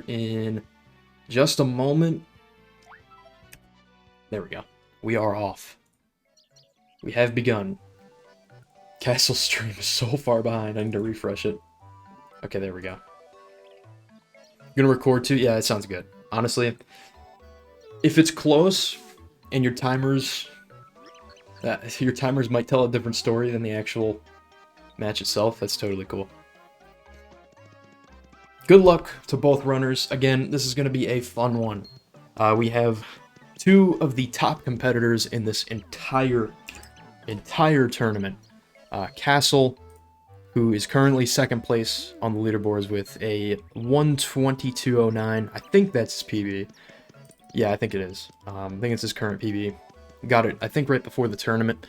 in just a moment. There we go. We are off. We have begun. Castle stream is so far behind. I need to refresh it. Okay, there we go. Gonna record too? Yeah, it sounds good. Honestly, if it's close and your timers might tell a different story than the actual match itself, that's totally cool. Good luck to both runners. Again, this is going to be a fun one. We have two of the top competitors in this entire tournament. Castle, who is currently second place on the leaderboards with a 122.09. I think that's his PB. Yeah, I think it is. I think it's his current PB. Got it, I think, right before the tournament.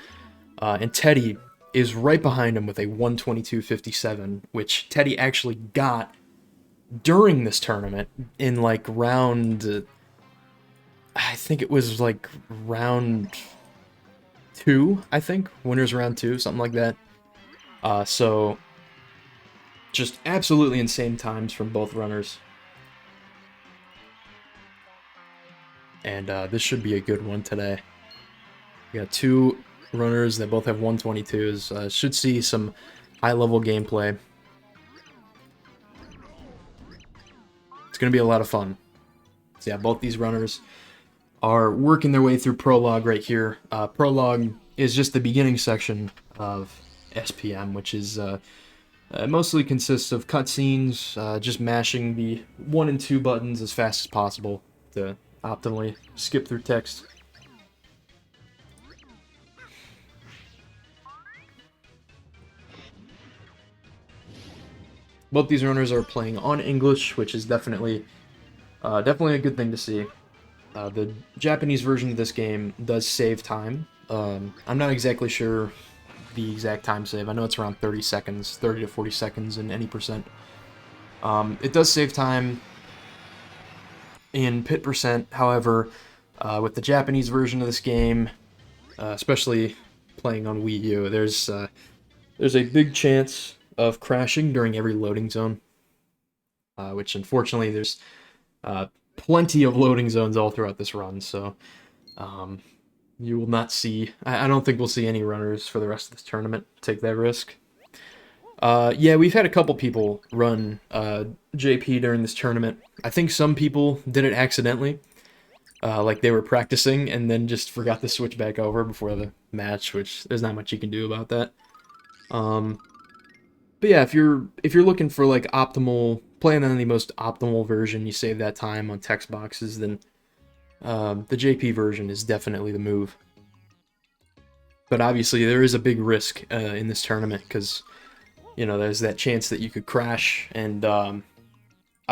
And Teddy is right behind him with a 122.57, which Teddy actually got during this tournament in like round, I think it was like round 2, I think. Winners round 2, something like that. So just absolutely insane times from both runners. And this should be a good one today. We got two runners that both have 122s. Should see some high-level gameplay. It's going to be a lot of fun. So yeah, both these runners are working their way through Prologue right here. Prologue is just the beginning section of SPM, which is mostly consists of cutscenes, just mashing the 1 and 2 buttons as fast as possible to optimally skip through text. Both these runners are playing on English, which is definitely a good thing to see. The Japanese version of this game does save time. I'm not exactly sure the exact time save. I know it's around 30 seconds, 30 to 40 seconds in any percent. It does save time in pit percent, however, with the Japanese version of this game, especially playing on Wii U, there's a big chance of crashing during every loading zone, which unfortunately there's plenty of loading zones all throughout this run, so you will not see, I don't think we'll see any runners for the rest of this tournament take that risk. Yeah, we've had a couple people run JP during this tournament. I think some people did it accidentally, like they were practicing and then just forgot to switch back over before the match, which there's not much you can do about that. But yeah, if you're looking for like optimal, playing on the most optimal version, you save that time on text boxes, then the JP version is definitely the move. But obviously there is a big risk in this tournament because, you know, there's that chance that you could crash, and I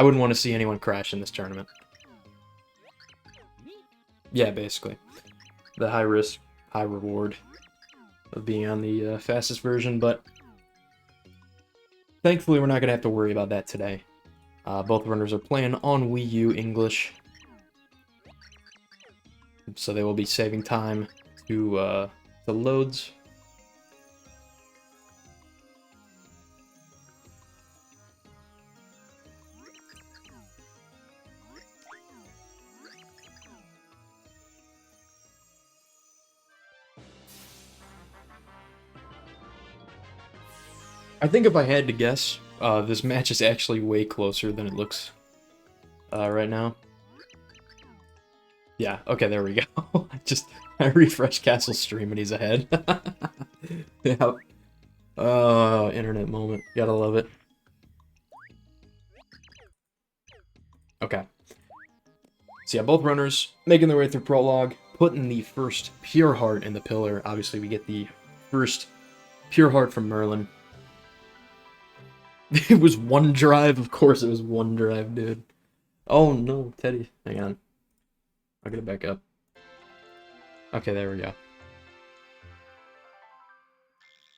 wouldn't want to see anyone crash in this tournament. Yeah, basically. The high risk, high reward of being on the fastest version, but thankfully we're not going to have to worry about that today. Both runners are playing on Wii U English, so they will be saving time to the loads. I think if I had to guess, this match is actually way closer than it looks right now. Yeah, okay, there we go. I refreshed Castle's stream and he's ahead. Yeah. Oh, internet moment. Gotta love it. Okay. So yeah, both runners making their way through Prologue, putting the first Pure Heart in the pillar. Obviously, we get the first Pure Heart from Merlin. It was one drive, of course it was one drive, dude. Oh no, Teddy. Hang on. I'll get it back up. Okay, there we go.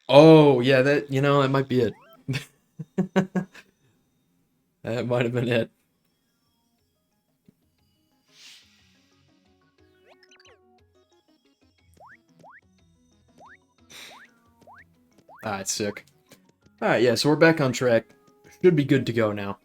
Oh, yeah, that, you know, that might be it. That might have been it. Alright, sick. Alright, yeah, so we're back on track. Should be good to go now.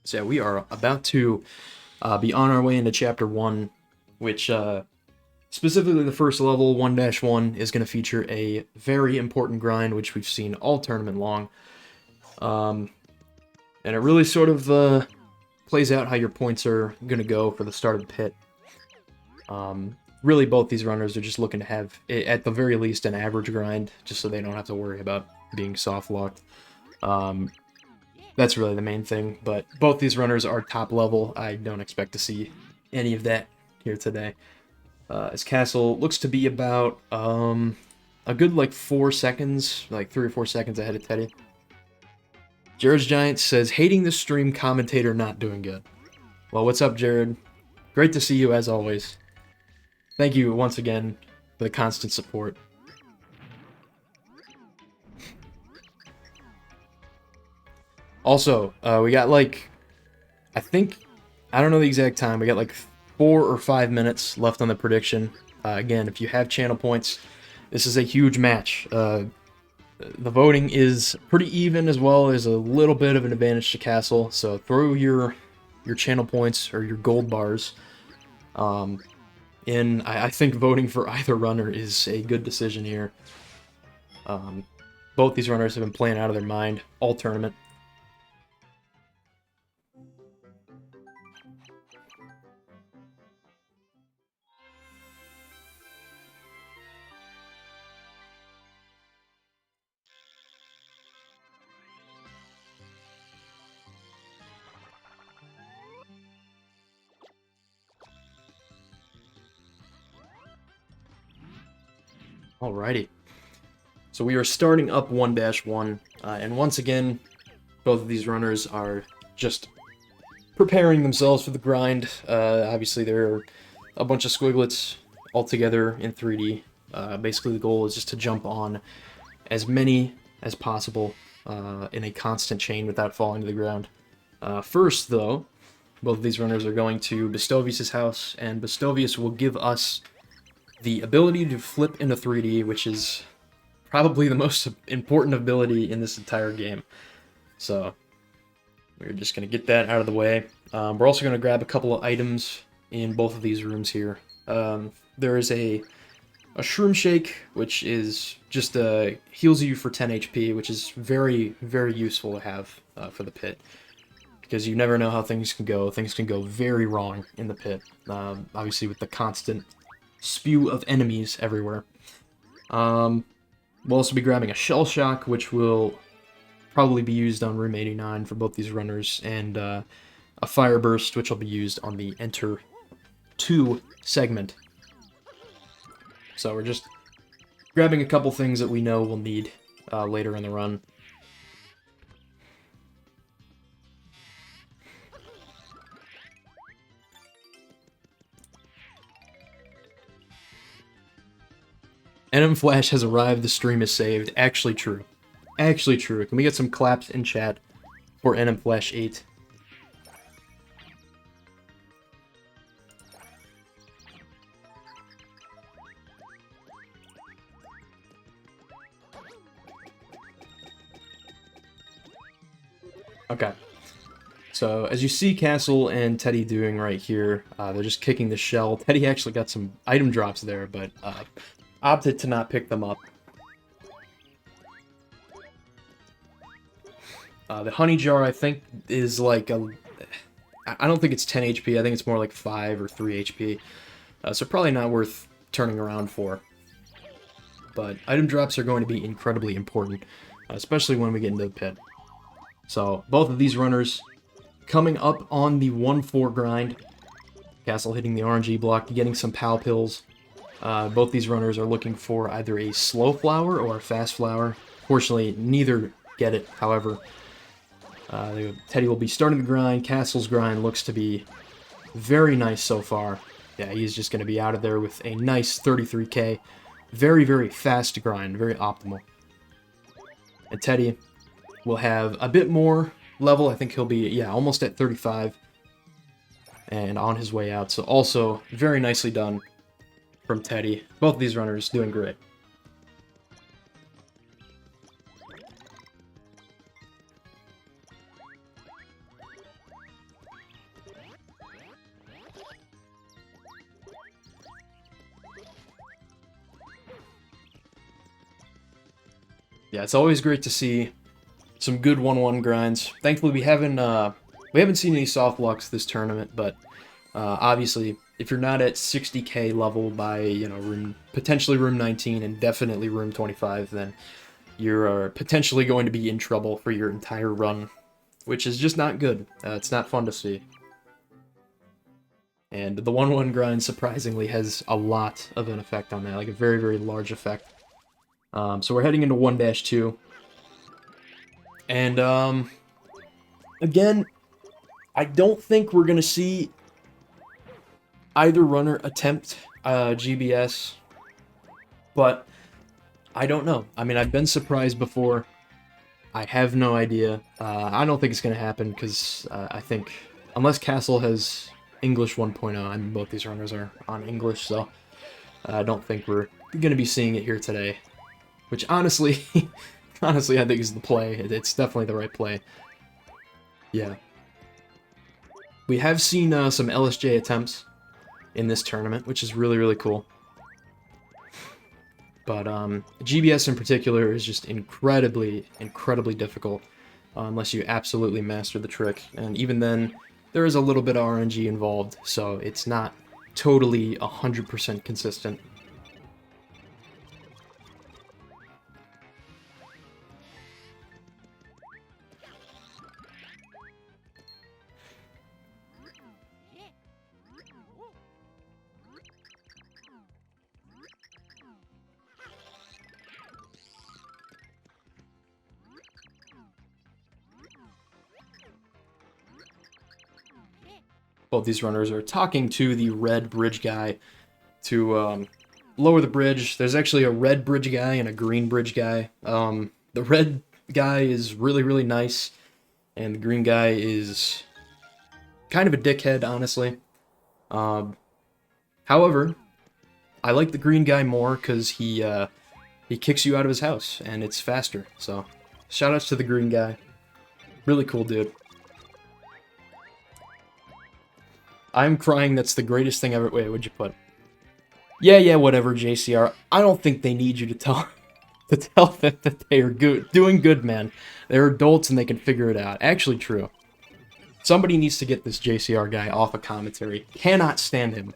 So yeah, we are about to be on our way into Chapter 1, which specifically the first level, 1-1, is going to feature a very important grind, which we've seen all tournament long. And it really sort of plays out how your points are going to go for the start of the pit. Really, both these runners are just looking to have, at the very least, an average grind, just so they don't have to worry about being soft-locked. That's really the main thing, but both these runners are top level. I don't expect to see any of that here today. His castle looks to be about a good like 4 seconds, like 3 or 4 seconds ahead of Teddy. Jared's Giant says, hating the stream, commentator not doing good. Well, what's up, Jared? Great to see you as always. Thank you once again for the constant support. Also, we got like, I don't know the exact time, we got like 4 or 5 minutes left on the prediction. Again, if you have channel points, this is a huge match. The voting is pretty even, as well as a little bit of an advantage to Castle, so throw your channel points or your gold bars in. I think voting for either runner is a good decision here. Both these runners have been playing out of their mind all tournament. Alrighty. So we are starting up 1-1, and once again, both of these runners are just preparing themselves for the grind. Obviously, there are a bunch of squiglets all together in 3D. Basically, the goal is just to jump on as many as possible in a constant chain without falling to the ground. First, though, both of these runners are going to Bestovius' house, and Bestovius will give us the ability to flip into 3D, which is probably the most important ability in this entire game. So we're just going to get that out of the way. We're also going to grab a couple of items in both of these rooms here. There is a Shroom Shake, which is just heals you for 10 HP, which is very, very useful to have for the pit. Because you never know how things can go. Things can go very wrong in the pit. Obviously with the constant spew of enemies everywhere. We'll also be grabbing a Shell Shock, which will probably be used on Room 89 for both these runners, and a Fire Burst, which will be used on the Enter 2 segment. So we're just grabbing a couple things that we know we'll need later in the run. NM Flash has arrived, the stream is saved. Actually true. Actually true. Can we get some claps in chat for NM Flash 8? Okay. So, as you see Castle and Teddy doing right here, they're just kicking the shell. Teddy actually got some item drops there, but opted to not pick them up. The honey jar, I think, is like I don't think it's 10 HP. I think it's more like 5 or 3 HP. So probably not worth turning around for. But item drops are going to be incredibly important, especially when we get into the pit. So both of these runners coming up on the 1-4 grind. Castle hitting the RNG block, getting some PAL pills. Both these runners are looking for either a slow flower or a fast flower. Fortunately, neither get it, however. Teddy will be starting the grind. Castle's grind looks to be very nice so far. Yeah, he's just going to be out of there with a nice 33k. Very, very fast grind, very optimal. And Teddy will have a bit more level. I think he'll be, yeah, almost at 35. And on his way out. So also, very nicely done from Teddy. Both of these runners doing great. yeah, it's always great to see some good 1-1 grinds. Thankfully, we haven't seen any soft locks this tournament, but obviously, if you're not at 60k level by potentially room 19 and definitely room 25, then you're potentially going to be in trouble for your entire run, which is just not good. It's not fun to see. And the 1-1 grind, surprisingly, has a lot of an effect on that, like a very, very large effect. So we're heading into 1-2. And, again, I don't think we're going to see either runner attempt GBS, but I don't know. I mean, I've been surprised before. I have no idea. I don't think it's going to happen because I think, unless Castle has English 1.0, I mean, both these runners are on English, so I don't think we're going to be seeing it here today. Which, honestly, honestly, I think is the play. It's definitely the right play. Yeah. We have seen some LSJ attempts in this tournament, which is really, really cool. But GBS in particular is just incredibly, incredibly difficult unless you absolutely master the trick. And even then, there is a little bit of RNG involved, so it's not totally 100% consistent. Both these runners are talking to the red bridge guy to lower the bridge. There's actually a red bridge guy and a green bridge guy. The red guy is really, really nice, and the green guy is kind of a dickhead, honestly. However, I like the green guy more because he kicks you out of his house, and it's faster. So, shoutouts to the green guy. Really cool dude. I'm crying, that's the greatest thing ever. Wait, what'd you put? Yeah, whatever, JCR. I don't think they need you to tell them that they are doing good, man. They're adults and they can figure it out. Actually true. Somebody needs to get this JCR guy off of commentary. Cannot stand him.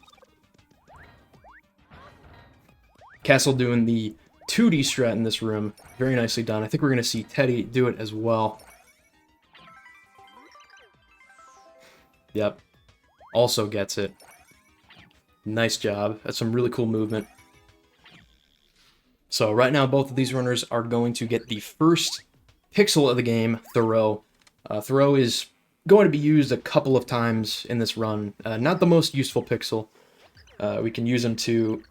Castle doing the 2D strat in this room. Very nicely done. I think we're going to see Teddy do it as well. Yep. Also gets it. Nice job. That's some really cool movement. So right now, both of these runners are going to get the first pixel of the game, Thoreau. Thoreau is going to be used a couple of times in this run. Not the most useful pixel. We can use them to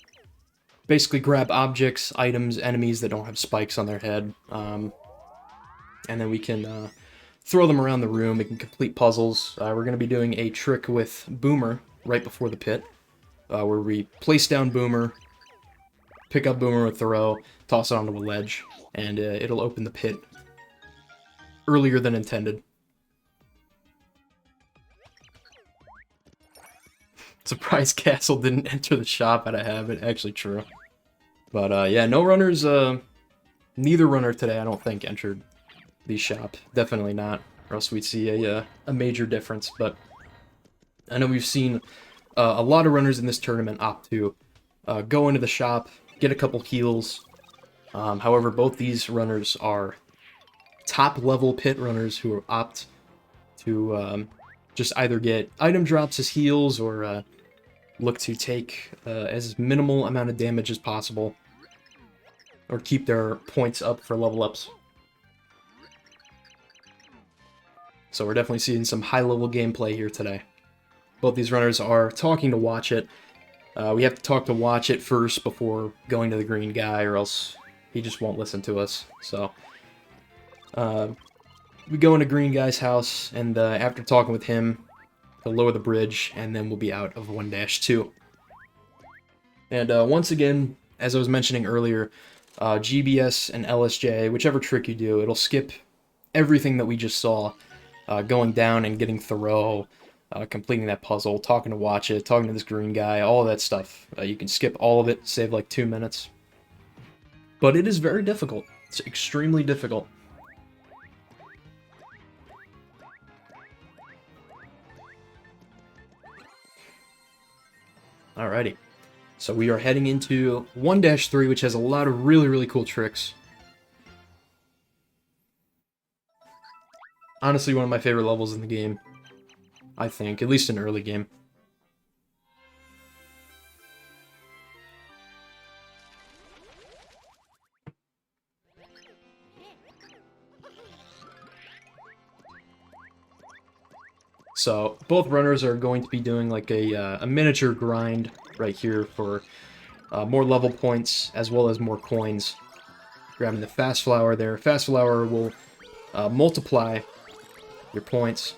basically grab objects, items, enemies that don't have spikes on their head. And then we can throw them around the room. We can complete puzzles. We're going to be doing a trick with Boomer right before the pit, where we place down Boomer, pick up Boomer with Thoreau, toss it onto a ledge, and it'll open the pit earlier than intended. Surprised Castle didn't enter the shop out of habit. Actually true. But yeah, no runners, neither runner today, I don't think, entered the shop. Definitely not, or else we'd see a major difference. But I know we've seen a lot of runners in this tournament opt to go into the shop, get a couple heals. However, both these runners are top-level pit runners who opt to just either get item drops as heals or look to take as minimal amount of damage as possible, or keep their points up for level ups. So we're definitely seeing some high-level gameplay here today. Both these runners are talking to Watch It. We have to talk to Watch It first before going to the green guy, or else he just won't listen to us. So we go into green guy's house, and after talking with him, he'll lower the bridge, and then we'll be out of 1-2. And once again, as I was mentioning earlier, GBS and LSJ, whichever trick you do, it'll skip everything that we just saw, going down and getting Thoreau, completing that puzzle, talking to Watch It, talking to this green guy, all of that stuff. You can skip all of it, save like 2 minutes. But it is very difficult. It's extremely difficult. Alrighty. So we are heading into 1-3, which has a lot of really cool tricks. Honestly, one of my favorite levels in the game, I think, at least in early game. So both runners are going to be doing like a miniature grind right here for more level points as well as more coins. Grabbing the fast flower there. Fast flower will multiply your points.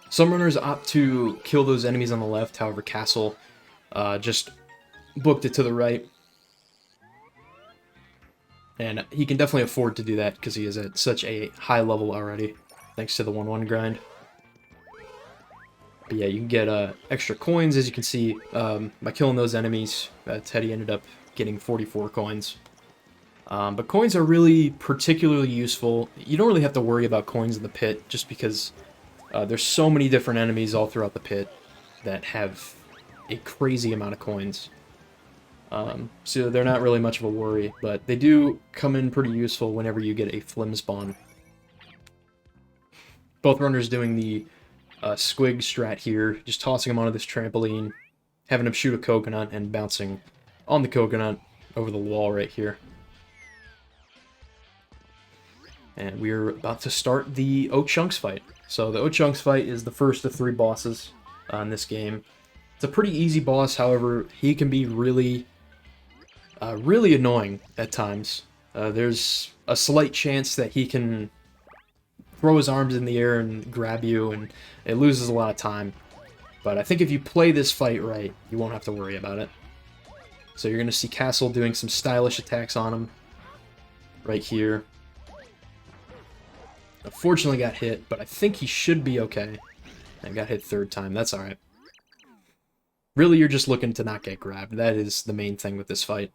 Some runners opt to kill those enemies on the left, however Castle just booked it to the right. And he can definitely afford to do that because he is at such a high level already, thanks to the 1-1 grind. But yeah, you can get extra coins, as you can see, by killing those enemies. Teddy ended up getting 44 coins. But coins are really particularly useful. You don't really have to worry about coins in the pit, just because there's so many different enemies all throughout the pit that have a crazy amount of coins. So they're not really much of a worry, but they do come in pretty useful whenever you get a flim spawn. Both runners doing the squig strat here, just tossing him onto this trampoline, having him shoot a coconut, and bouncing on the coconut over the wall right here. And we're about to start the Oak Chunks fight. So the Oak Chunks fight is the first of 3 bosses in this game. It's a pretty easy boss, however, he can be really annoying at times. There's a slight chance that he can throw his arms in the air and grab you, and it loses a lot of time. But I think if you play this fight right, you won't have to worry about it. So you're going to see Castle doing some stylish attacks on him right here. Unfortunately got hit, but I think he should be okay. I got hit 3rd time, that's alright. Really, you're just looking to not get grabbed. That is the main thing with this fight.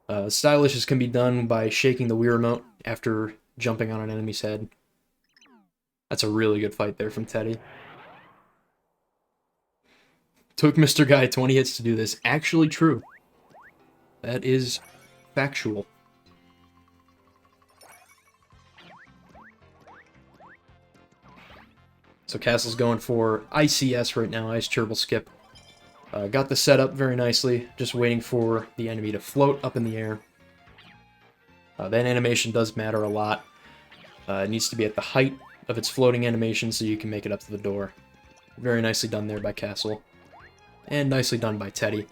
Stylishes can be done by shaking the Wii Remote after jumping on an enemy's head. That's a really good fight there from Teddy. Took Mr. Guy 20 hits to do this. Actually true. That is factual. So Castle's going for ICS right now, Ice Turbo Skip. Got the setup very nicely, just waiting for the enemy to float up in the air. That animation does matter a lot. It needs to be at the height of its floating animation so you can make it up to the door. Very nicely done there by Castle. And nicely done by Teddy.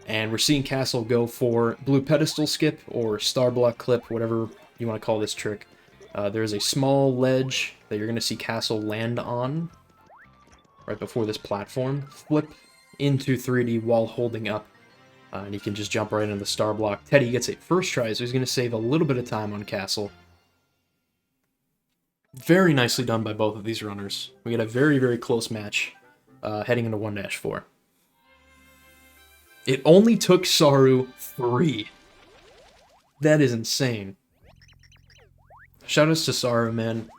And we're seeing Castle go for Blue Pedestal Skip, or Star Block Clip, whatever you want to call this trick. There's a small ledge that you're going to see Castle land on right before this platform. Flip into 3D while holding up. And he can just jump right into the star block. Teddy gets it first try, so he's going to save a little bit of time on Castle. Very nicely done by both of these runners. We get a very close match heading into 1-4. It only took Saru 3. That is insane. Shoutouts to Saru, man.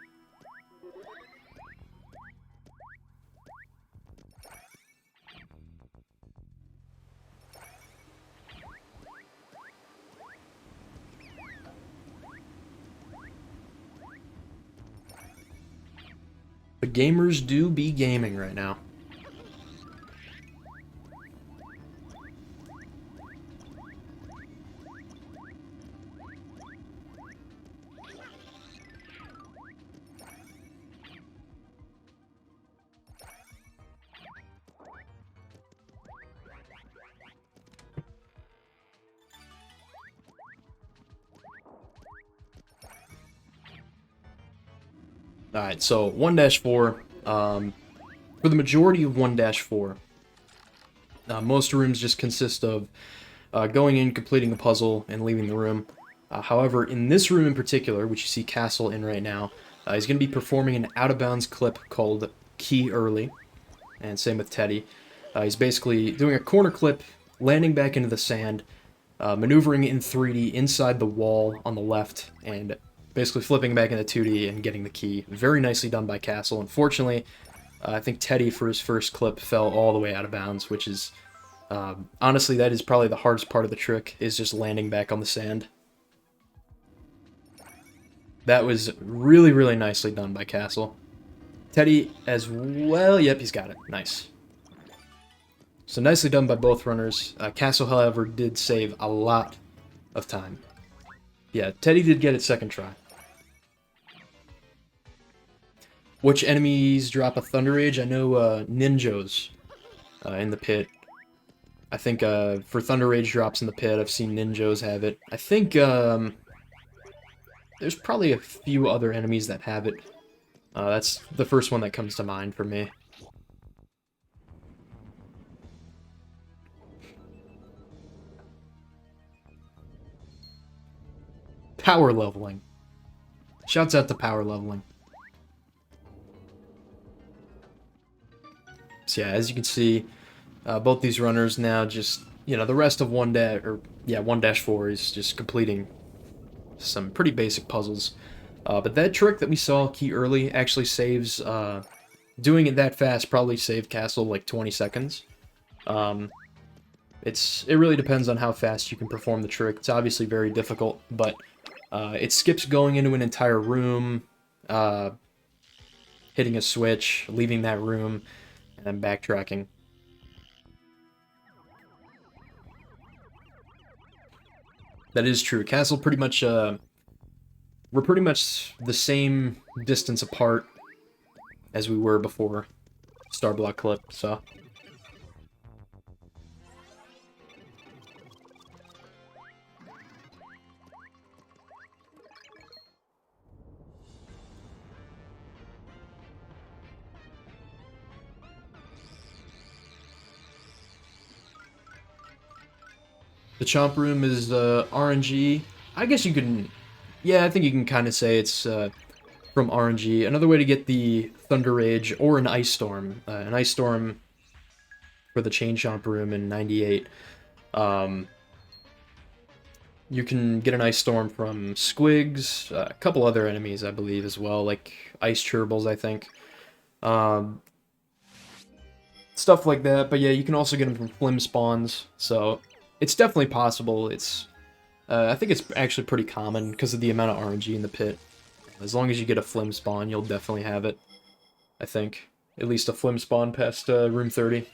The gamers do be gaming right now. Alright, so 1-4. For the majority of 1-4, most rooms just consist of going in, completing a puzzle, and leaving the room. However, in this room in particular, which you see Castle in right now, he's going to be performing an out-of-bounds clip called Key Early, and same with Teddy. He's basically doing a corner clip, landing back into the sand, maneuvering in 3D inside the wall on the left, and basically flipping back into 2D and getting the key. Very nicely done by Castle. Unfortunately, I think Teddy, for his first clip, fell all the way out of bounds, which is, honestly, that is probably the hardest part of the trick, is just landing back on the sand. That was really, really nicely done by Castle. Teddy as well. Yep, he's got it. Nice. So nicely done by both runners. Castle, however, did save a lot of time. Yeah, Teddy did get it second try. Which enemies drop a Thunder Rage? I know Ninjos in the pit. I think for Thunder Rage drops in the pit, I've seen Ninjos have it. I think there's probably a few other enemies that have it. That's the first one that comes to mind for me. Power leveling. Shouts out to power leveling. So yeah, as you can see, both these runners now just, the rest of 1-4 is just completing some pretty basic puzzles. But that trick that we saw key early actually saves, doing it that fast probably saved Castle like 20 seconds. It really depends on how fast you can perform the trick. It's obviously very difficult, but it skips going into an entire room, hitting a switch, leaving that room, and then backtracking. That is true. Castle pretty much, we're pretty much the same distance apart as we were before Starblock Clip, so. The Chomp Room is RNG. I guess you can... Yeah, I think you can kind of say it's from RNG. Another way to get the Thunder Rage or an Ice Storm. An Ice Storm for the Chain Chomp Room in 98. You can get an Ice Storm from Squigs, a couple other enemies, I believe, as well, like Ice Cherbils, I think. Stuff like that, but yeah, you can also get them from Flim Spawns, so it's definitely possible. I think it's actually pretty common because of the amount of RNG in the pit. As long as you get a Flim Spawn, you'll definitely have it, I think. At least a Flim Spawn past Room 30.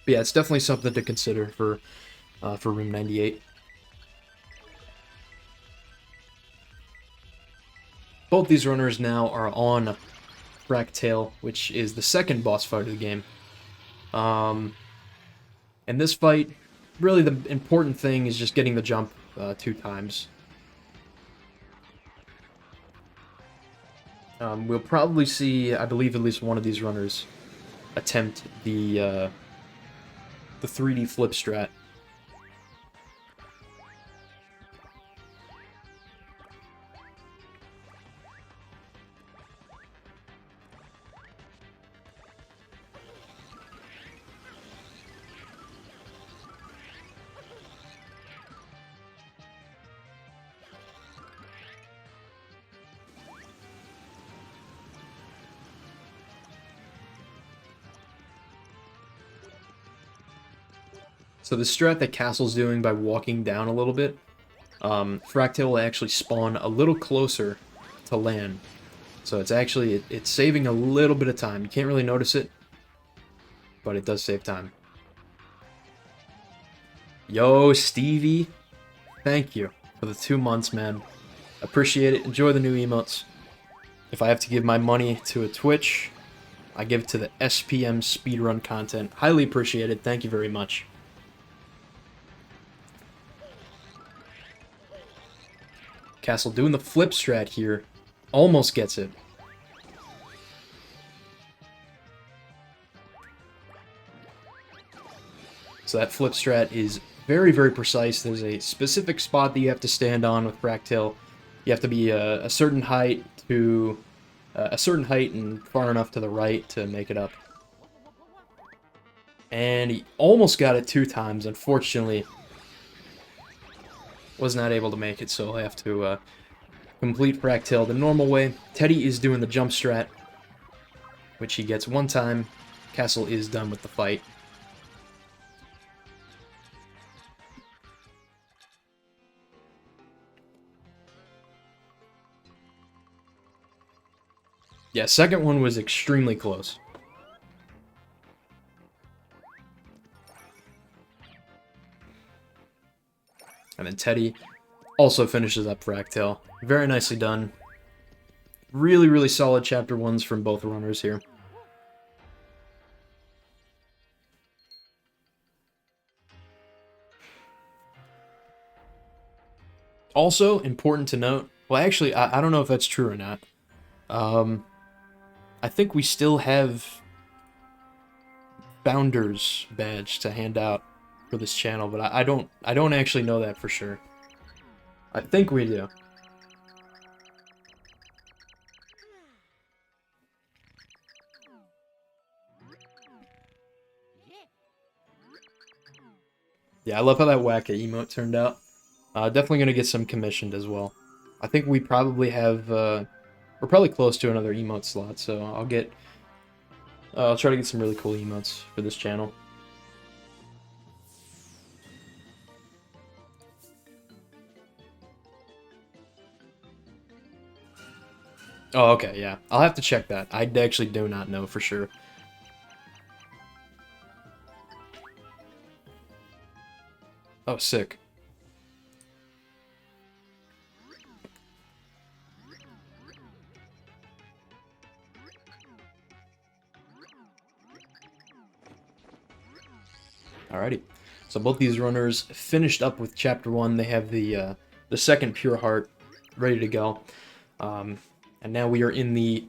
But yeah, it's definitely something to consider for Room 98. Both these runners now are on Fractail, which is the second boss fight of the game. And this fight, really the important thing is just getting the jump 2 times. We'll probably see, I believe, at least one of these runners attempt the 3D flip strat. So the strat that Castle's doing by walking down a little bit, Fractail will actually spawn a little closer to land. So it's actually, it's saving a little bit of time. You can't really notice it, but it does save time. Yo, Stevie, thank you for the 2 months, man. Appreciate it. Enjoy the new emotes. If I have to give my money to a Twitch, I give it to the SPM speedrun content. Highly appreciated. Thank you very much. Castle doing the flip strat here. Almost gets it. So that flip strat is very, very precise. There's a specific spot that you have to stand on with Fractail. You have to be a certain height to... a certain height and far enough to the right to make it up. And he almost got it 2 times. Unfortunately, was not able to make it, so he'll have to complete Fractal the normal way. Teddy is doing the jump strat, which he gets one time. Castle is done with the fight. Yeah, second one was extremely close. And then Teddy also finishes up Fractal. Very nicely done. Really, really solid chapter 1s from both runners here. Also, important to note, well actually, I don't know if that's true or not. I think we still have Founders badge to hand out for this channel, but I don't actually know that for sure. I think we do. Yeah, I love how that Wacka emote turned out. Definitely gonna get some commissioned as well. I think we probably have, we're probably close to another emote slot, so I'll try to get some really cool emotes for this channel. Oh, okay, yeah. I'll have to check that. I actually do not know for sure. Oh, sick. Alrighty. So both these runners finished up with Chapter 1. They have the second Pure Heart ready to go. And now we are in the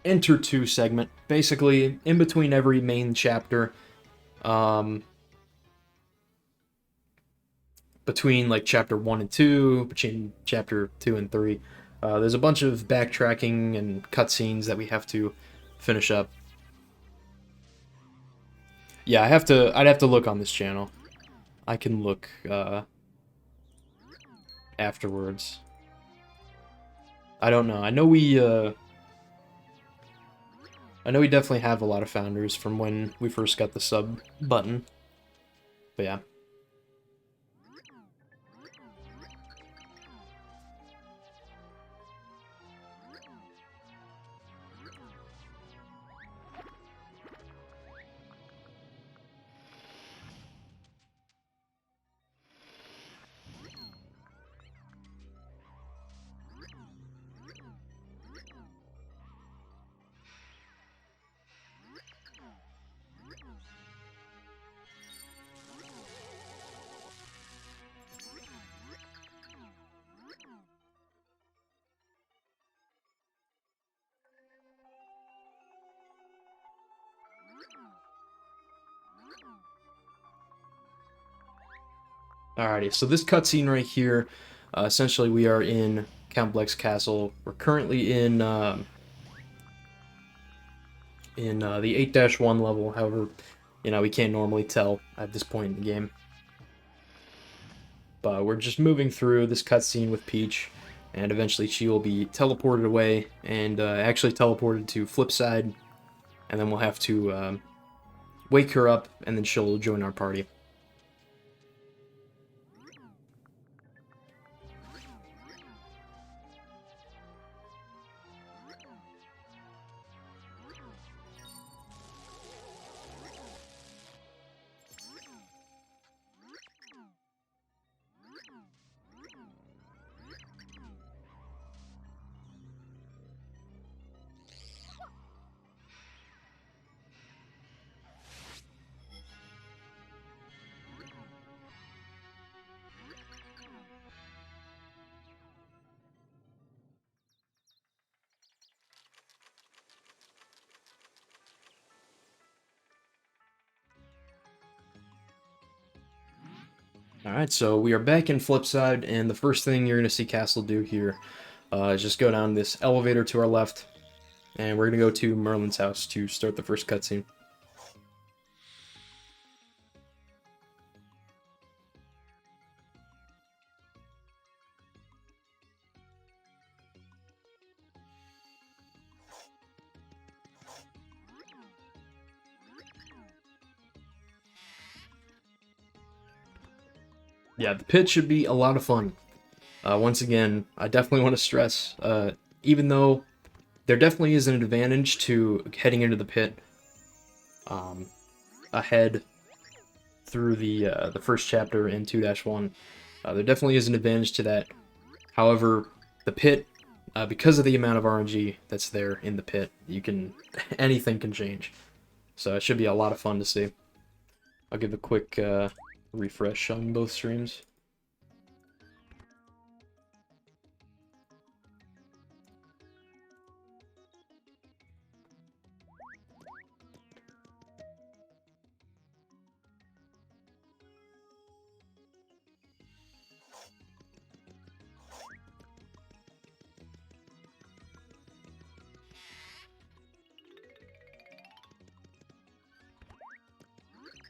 Enter 2 segment. Basically, in between every main chapter, between like Chapter 1 and 2, between Chapter 2 and 3, there's a bunch of backtracking and cutscenes that we have to finish up. Yeah, I'd have to look on this channel. I can look, afterwards. I don't know. I know we definitely have a lot of founders from when we first got the sub button. But yeah. Alrighty, so this cutscene right here, essentially we are in Count Bleck's castle. We're currently in the 8-1 level. However, you know, we can't normally tell at this point in the game. But we're just moving through this cutscene with Peach, and eventually she will be teleported away, and actually teleported to Flipside, and then we'll have to wake her up, and then she'll join our party. Alright, so we are back in Flipside, and the first thing you're going to see Castle do here is just go down this elevator to our left, and we're going to go to Merlin's house to start the first cutscene. Yeah, the pit should be a lot of fun. Once again, I definitely want to stress, even though there definitely is an advantage to heading into the pit um, ahead through the first chapter in 2-1. There definitely is an advantage to that. However, the pit, because of the amount of RNG that's there in the pit, anything can change. So it should be a lot of fun to see. I'll give a quick refresh on both streams.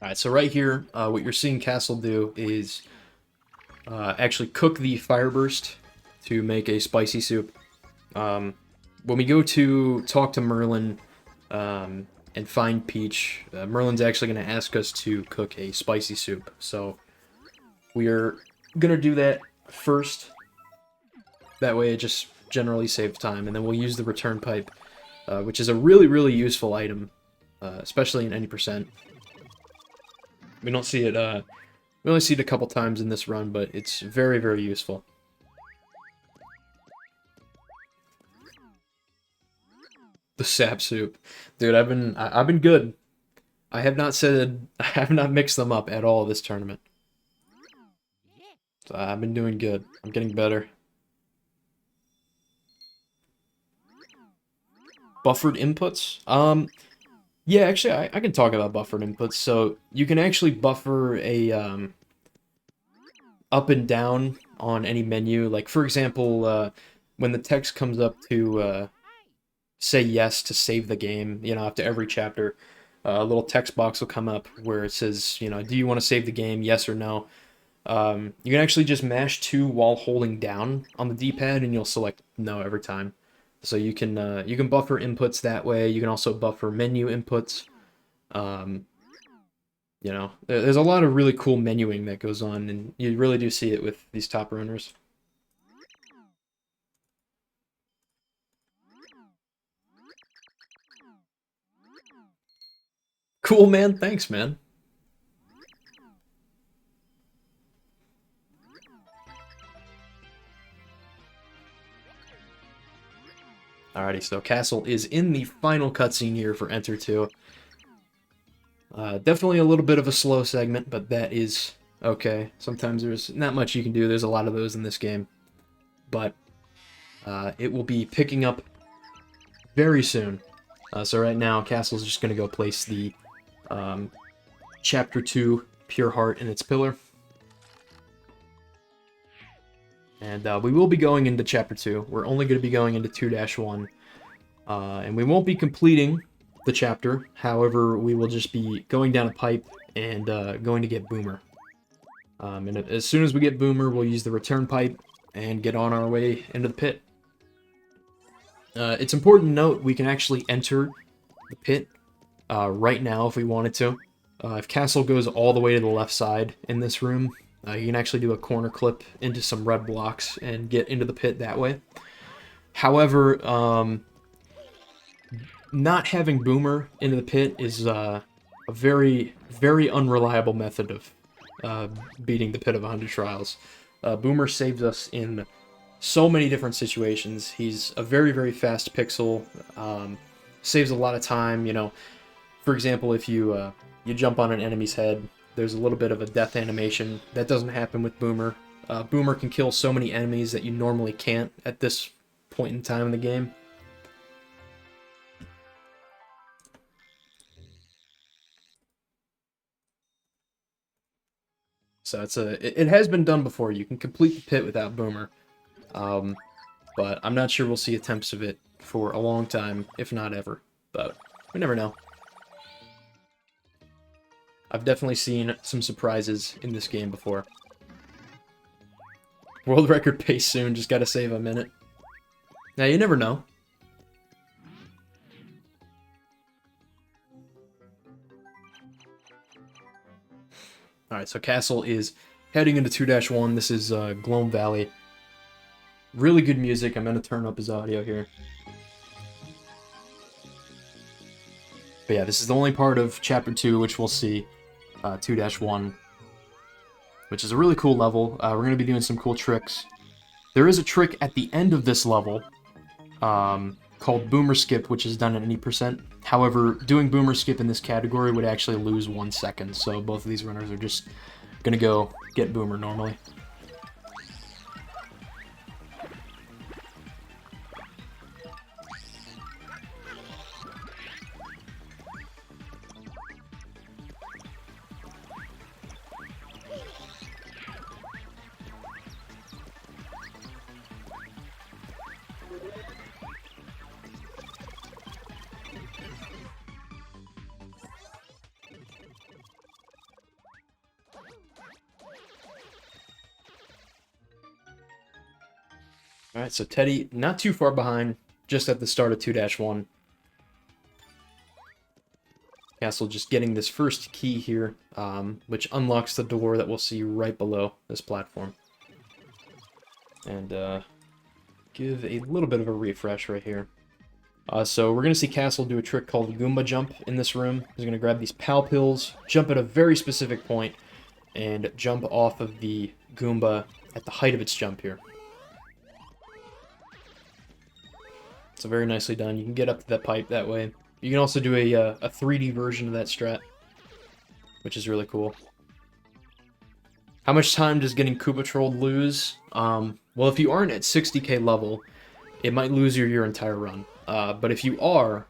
Alright, so right here, what you're seeing Castle do is actually cook the Fireburst to make a spicy soup. When we go to talk to Merlin and find Peach, Merlin's actually going to ask us to cook a spicy soup. So we are going to do that first. That way it just generally saves time. And then we'll use the return pipe, which is a really, really useful item, especially in any percent. We don't see it, we only see it a couple times in this run, but it's very, very useful. The sap soup. Dude, I've been good. I have not mixed them up at all this tournament. So I've been doing good. I'm getting better. Buffered inputs? Yeah, actually, I can talk about buffered inputs. So you can actually buffer a up and down on any menu. Like, for example, when the text comes up to say yes to save the game, after every chapter, a little text box will come up where it says, do you want to save the game, yes or no? You can actually just mash 2 while holding down on the D-pad, and you'll select no every time. So you can buffer inputs that way. You can also buffer menu inputs. There's a lot of really cool menuing that goes on, and you really do see it with these top runners. Cool, man. Thanks, man. Alrighty, so Castle is in the final cutscene here for Enter 2. Definitely a little bit of a slow segment, but that is okay. Sometimes there's not much you can do. There's a lot of those in this game. But it will be picking up very soon. So right now, Castle's just going to go place the Chapter 2 Pure Heart in its pillar. And we will be going into Chapter 2. We're only going to be going into 2-1. And we won't be completing the chapter. However, we will just be going down a pipe and going to get Boomer. And as soon as we get Boomer, we'll use the return pipe and get on our way into the pit. It's important to note we can actually enter the pit right now if we wanted to. If Castle goes all the way to the left side in this room, you can actually do a corner clip into some red blocks and get into the pit that way. However, not having Boomer into the pit is a very, very unreliable method of beating the Pit of 100 Trials. Boomer saves us in so many different situations. He's a very, very fast pixel, saves a lot of time. For example, if you jump on an enemy's head, there's a little bit of a death animation. That doesn't happen with Boomer. Boomer can kill so many enemies that you normally can't at this point in time in the game. So it has been done before. You can complete the pit without Boomer. But I'm not sure we'll see attempts of it for a long time, if not ever. But we never know. I've definitely seen some surprises in this game before. World record pace soon, just gotta save a minute. Now, you never know. Alright, so Castle is Heading into 2-1, this is Gloam Valley. Really good music. I'm going to turn up his audio here. But yeah, this is the only part of Chapter 2 which we'll see, 2-1, which is a really cool level. We're going to be doing some cool tricks. There is a trick at the end of this level called Boomer Skip, which is done at any percent. However, doing Boomer Skip in this category would actually lose 1 second, so both of these runners are just going to go get Boomer normally. Alright, so Teddy not too far behind, just at the start of 2-1. Castle just getting this first key here, which unlocks the door that we'll see right below this platform. And give a little bit of a refresh right here. So we're going to see Castle do a trick called Goomba Jump in this room. He's going to grab these Pal Pills, jump at a very specific point, and jump off of the Goomba at the height of its jump here. So very nicely done. You can get up to that pipe that way. You can also do a 3D version of that strat, which is really cool. How much time does getting Koopa Trolled lose? Well, if you aren't at 60k level, it might lose your entire run. But if you are,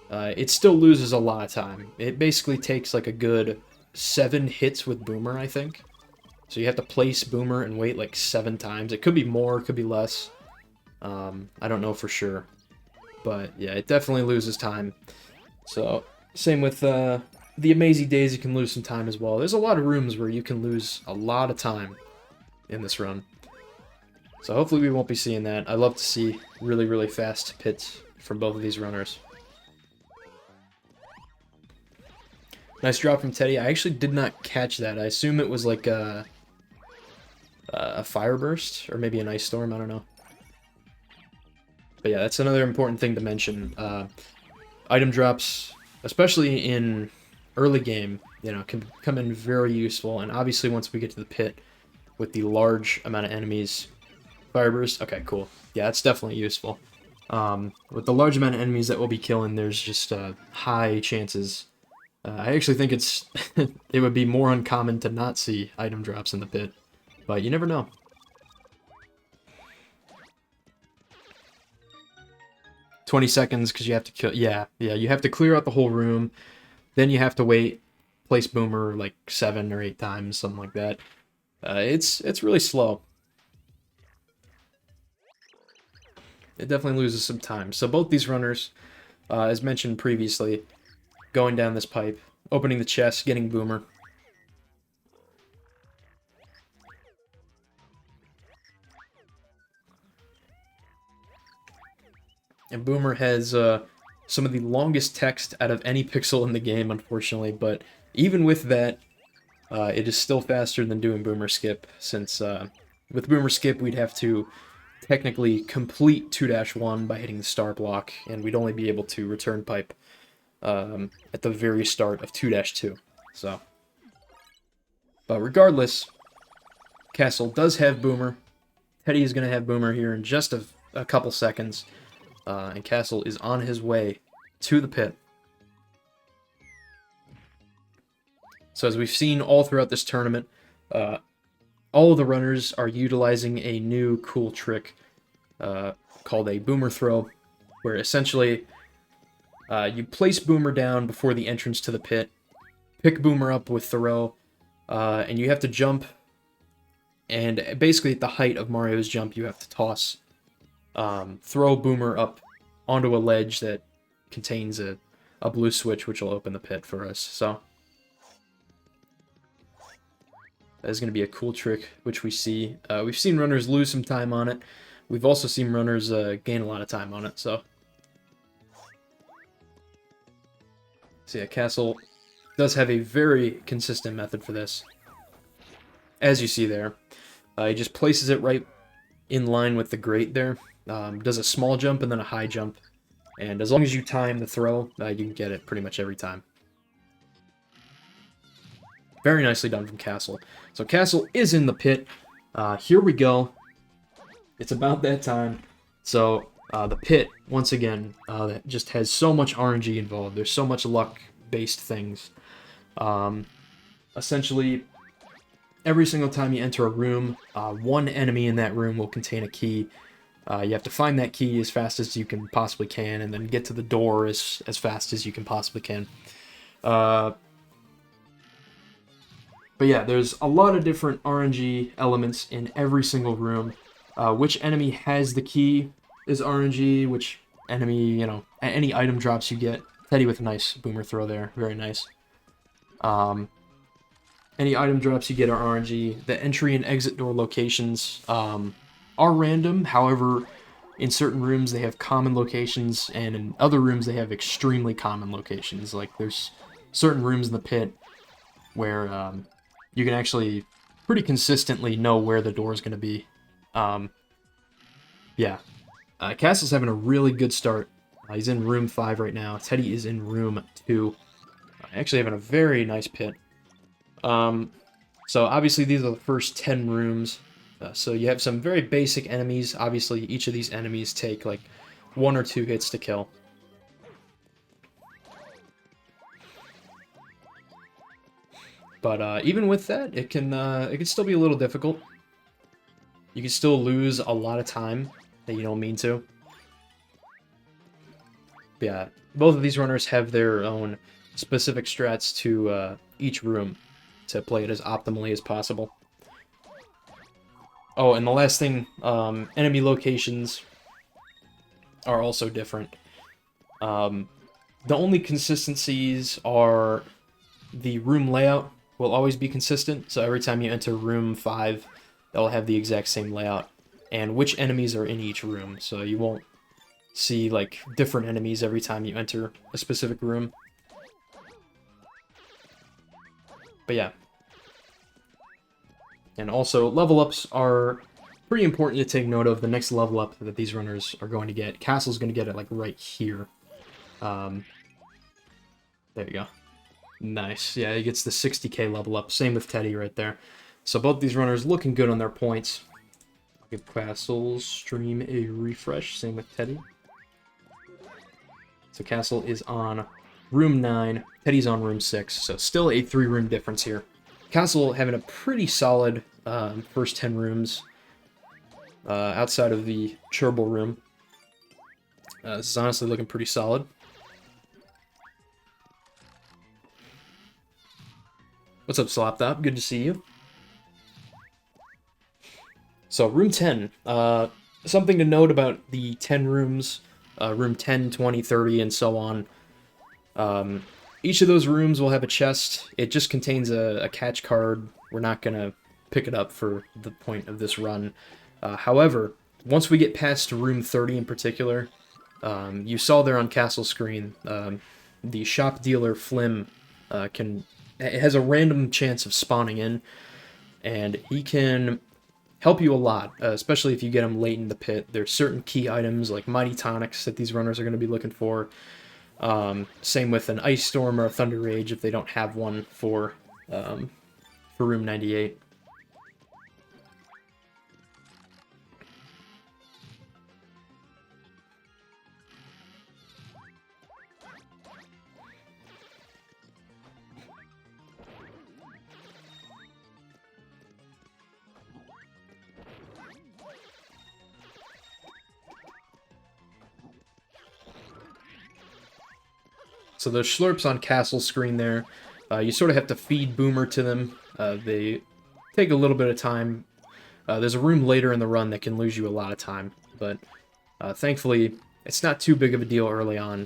it still loses a lot of time. It basically takes like a good 7 hits with Boomer, I think. So you have to place Boomer and wait like 7 times. It could be more, it could be less. I don't know for sure. But yeah, it definitely loses time. So, same with the Amazing Days, you can lose some time as well. There's a lot of rooms where you can lose a lot of time in this run. So hopefully we won't be seeing that. I love to see really, really fast pits from both of these runners. Nice drop from Teddy. I actually did not catch that. I assume it was like a fire burst, or maybe an ice storm, I don't know. But yeah, that's another important thing to mention. Item drops, especially in early game, you know, can come in very useful. And obviously once we get to the pit with the large amount of enemies, fire burst, okay, cool. Yeah, that's definitely useful. With the large amount of enemies that we'll be killing, there's just high chances. I actually think it's it would be more uncommon to not see item drops in the pit, but you never know. "20 seconds because you have to kill." Yeah, you have to clear out the whole room. Then you have to wait, place Boomer like 7 or 8 times, something like that. It's really slow. It definitely loses some time. So both these runners, as mentioned previously, going down this pipe, opening the chest, getting Boomer. And Boomer has some of the longest text out of any pixel in the game, unfortunately, but even with that, it is still faster than doing Boomer Skip, since with Boomer Skip we'd have to technically complete 2-1 by hitting the star block, and we'd only be able to return pipe at the very start of 2-2. So, but regardless, Castle does have Boomer. Teddy is going to have Boomer here in just a couple seconds. And Castle is on his way to the pit. So as we've seen all throughout this tournament, all of the runners are utilizing a new cool trick called a Boomer Throw, where essentially you place Boomer down before the entrance to the pit, pick Boomer up with Throw, and you have to jump, and basically at the height of Mario's jump you have to toss throw Boomer up onto a ledge that contains a blue switch, which will open the pit for us. So that is going to be a cool trick, which we see. We've seen runners lose some time on it. We've also seen runners gain a lot of time on it. So yeah, Castle does have a very consistent method for this. as you see there, he just places it right in line with the grate there. Does a small jump and then a high jump. And as long as you time the throw, you can get it pretty much every time. Very nicely done from Castle. So Castle is in the pit. Here we go. It's about that time. So the pit, once again, that just has so much RNG involved. There's so much luck-based things. Essentially, every single time you enter a room, one enemy in that room will contain a key. You have to find that key as fast as you can possibly can, and then get to the door as fast as you can possibly can. But yeah, there's a lot of different RNG elements in every single room. Which enemy has the key is RNG, which enemy, you know, any item drops you get. Teddy with a nice boomer throw there, very nice. Any item drops you get are RNG. The entry and exit door locations are random, however, in certain rooms they have common locations, and in other rooms they have extremely common locations. Like, there's certain rooms in the pit where you can actually pretty consistently know where the door is going to be. Yeah. Castle's having a really good start. He's in room 5 right now. Teddy is in room 2. Actually having a very nice pit. So obviously these are the first 10 rooms. So you have some very basic enemies. Obviously each of these enemies take like 1 or 2 hits to kill. But even with that, it can still be a little difficult. You can still lose a lot of time that you don't mean to. But yeah, both of these runners have their own specific strats to each room to play it as optimally as possible. Oh, and the last thing, enemy locations are also different. The only consistencies are the room layout will always be consistent, so every time you enter room 5, they'll have the exact same layout, and which enemies are in each room, so you won't see, like, different enemies every time you enter a specific room. But yeah. And also, level ups are pretty important to take note of. The next level up that these runners are going to get, Castle's going to get it, like, right here. There you go. Nice. Yeah, he gets the 60k level up. Same with Teddy right there. So both these runners looking good on their points. I'll give Castle's stream a refresh. Same with Teddy. So Castle is on room 9. Teddy's on room 6. So still a 3-room difference here. Castle having a pretty solid first 10 rooms outside of the Cherble room. This is honestly looking pretty solid. What's up, Slaptop? Good to see you. So, room 10. Something to note about the 10 rooms, room 10, 20, 30, and so on. Each of those rooms will have a chest. It just contains a catch card. We're not going to pick it up for the point of this run. However, once we get past room 30 in particular, you saw there on Castle screen, the shop dealer Flim it has a random chance of spawning in, and he can help you a lot, especially if you get him late in the pit. There's certain key items like Mighty Tonics that these runners are going to be looking for. Same with an Ice Storm or a Thunder Rage if they don't have one for room 98. So those Schlurps on Castle screen there, you sort of have to feed Boomer to them. They take a little bit of time. There's a room later in the run that can lose you a lot of time, but thankfully it's not too big of a deal early on.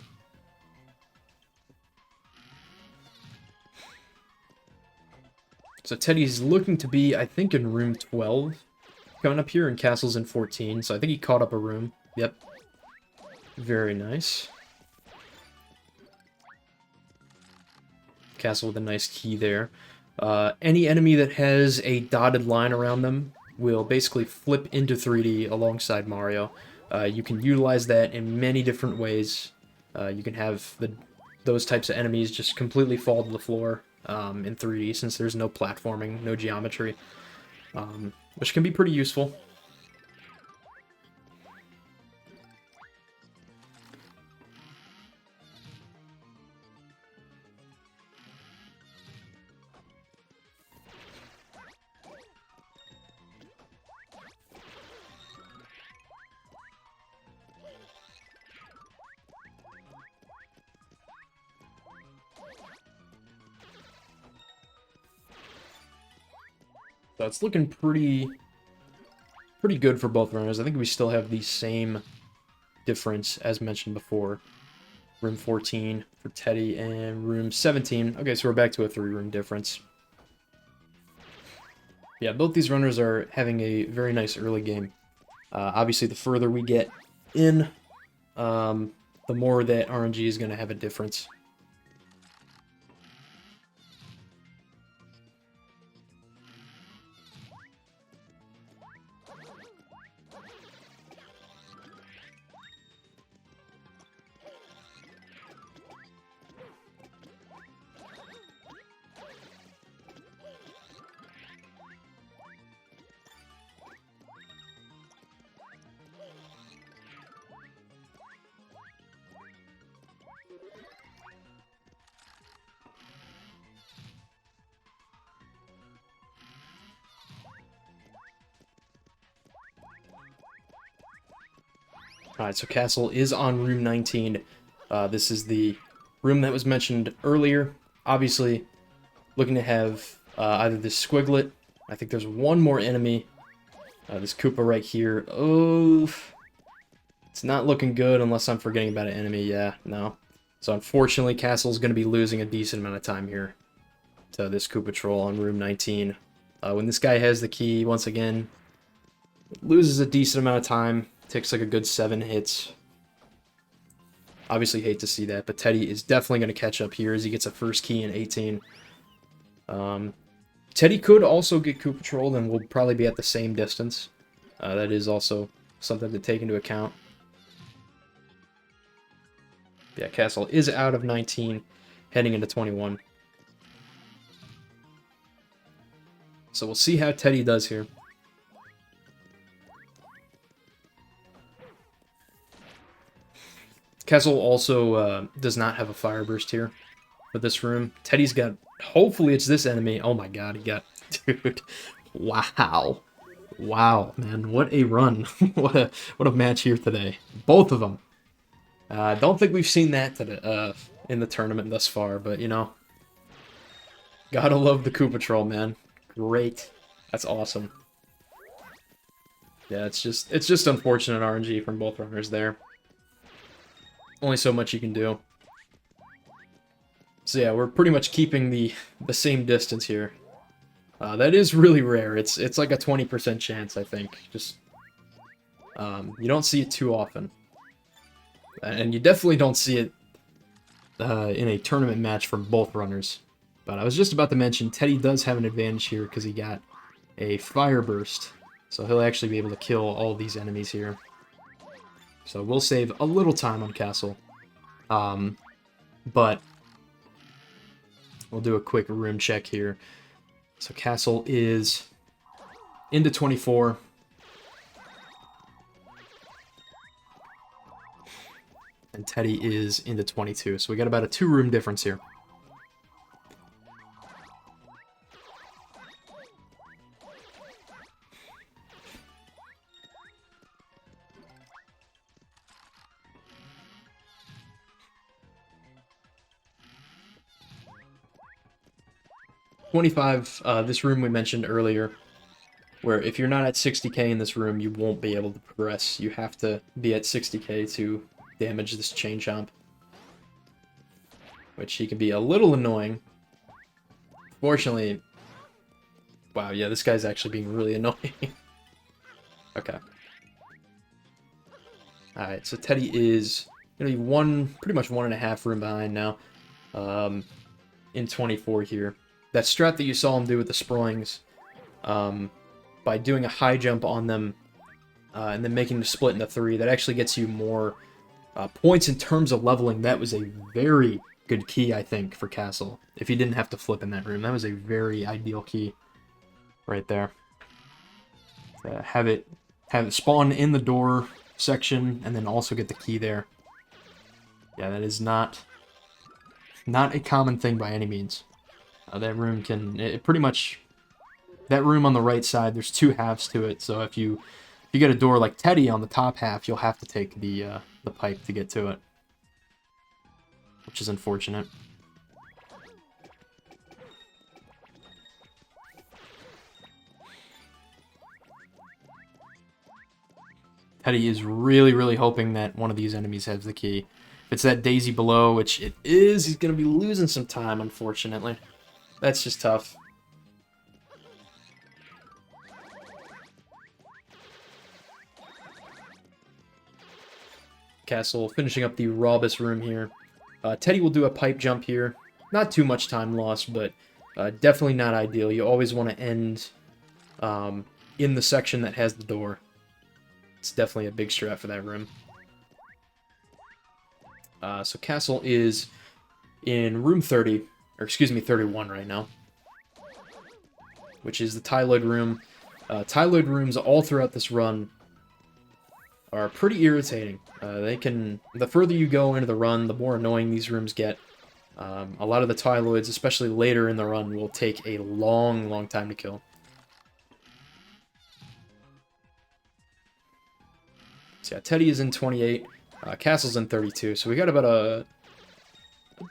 So Teddy's looking to be, I think, in room 12 coming up here, and Castle's in 14, so I think he caught up a room. Yep. Very nice. Castle with a nice key there. Any enemy that has a dotted line around them will basically flip into 3D alongside Mario. You can utilize that in many different ways. You can have those types of enemies just completely fall to the floor in 3D since there's no platforming, no geometry, which can be pretty useful. So it's looking pretty good for both runners. I think we still have the same difference as mentioned before. Room 14 for Teddy and room 17. Okay, so we're back to a 3-room difference. Yeah, both these runners are having a very nice early game. Obviously, the further we get in, the more that RNG is going to have a difference. Alright, so Castle is on room 19. This is the room that was mentioned earlier. Obviously, looking to have either this Squiglet. I think there's one more enemy. This Koopa right here. Oh, it's not looking good unless I'm forgetting about an enemy. Yeah, no. So unfortunately, Castle's going to be losing a decent amount of time here to this Koopa Troll on room 19. When this guy has the key, once again, loses a decent amount of time. Takes like a good 7 hits. Obviously hate to see that, but Teddy is definitely going to catch up here as he gets a first key in 18. Teddy could also get Koopa Trolled and will probably be at the same distance. That is also something to take into account. Yeah, Castle is out of 19, heading into 21. So we'll see how Teddy does here. Castle also does not have a Fire Burst here for this room. Teddy's got, hopefully it's this enemy. Oh my god, he got, dude, wow. Wow, man, what a run. what a match here today. Both of them. Don't think we've seen that today, in the tournament thus far, but you know, gotta love the Koopa Troll, man. Great. That's awesome. Yeah, it's just unfortunate RNG from both runners there. Only so much you can do. So yeah, we're pretty much keeping the same distance here. That is really rare. It's like a 20% chance, I think. Just you don't see it too often, and you definitely don't see it in a tournament match from both runners. But I was just about to mention Teddy does have an advantage here because he got a Fire Burst, so he'll actually be able to kill all these enemies here. So we'll save a little time on Castle. But we'll do a quick room check here. So Castle is into 24. And Teddy is into 22. So we got about a 2-room difference here. This room we mentioned earlier, where if you're not at 60k in this room, you won't be able to progress. You have to be at 60k to damage this Chain Chomp, which he can be a little annoying. Fortunately, wow, yeah, this guy's actually being really annoying. Okay. Alright, so Teddy is going to be pretty much 1.5 room behind now, in 24 here. that strat that you saw him do with the Sproings, by doing a high jump on them, and then making the split into 3, that actually gets you more points in terms of leveling. That was a very good key, I think, for Castle. If he didn't have to flip in that room, that was a very ideal key right there. Have it spawn in the door section, and then also get the key there. Yeah, that is not a common thing by any means. That room can pretty much, that room on the right side, there's 2 halves to it. So if you get a door like Teddy on the top half, you'll have to take the pipe to get to it, which is unfortunate. Teddy is really, really hoping that one of these enemies has the key. If it's that daisy below, which it is, he's going to be losing some time, unfortunately. That's just tough. Castle finishing up the Robus room here. Teddy will do a pipe jump here. Not too much time lost, but definitely not ideal. You always want to end in the section that has the door. It's definitely a big strat for that room. So Castle is in room 30, or excuse me, 31 right now, which is the Tyloid room. Tyloid rooms all throughout this run are pretty irritating. The further you go into the run, the more annoying these rooms get. A lot of the Tyloids, especially later in the run, will take a long, long time to kill. So yeah, Teddy is in 28, Castle's in 32, so we got about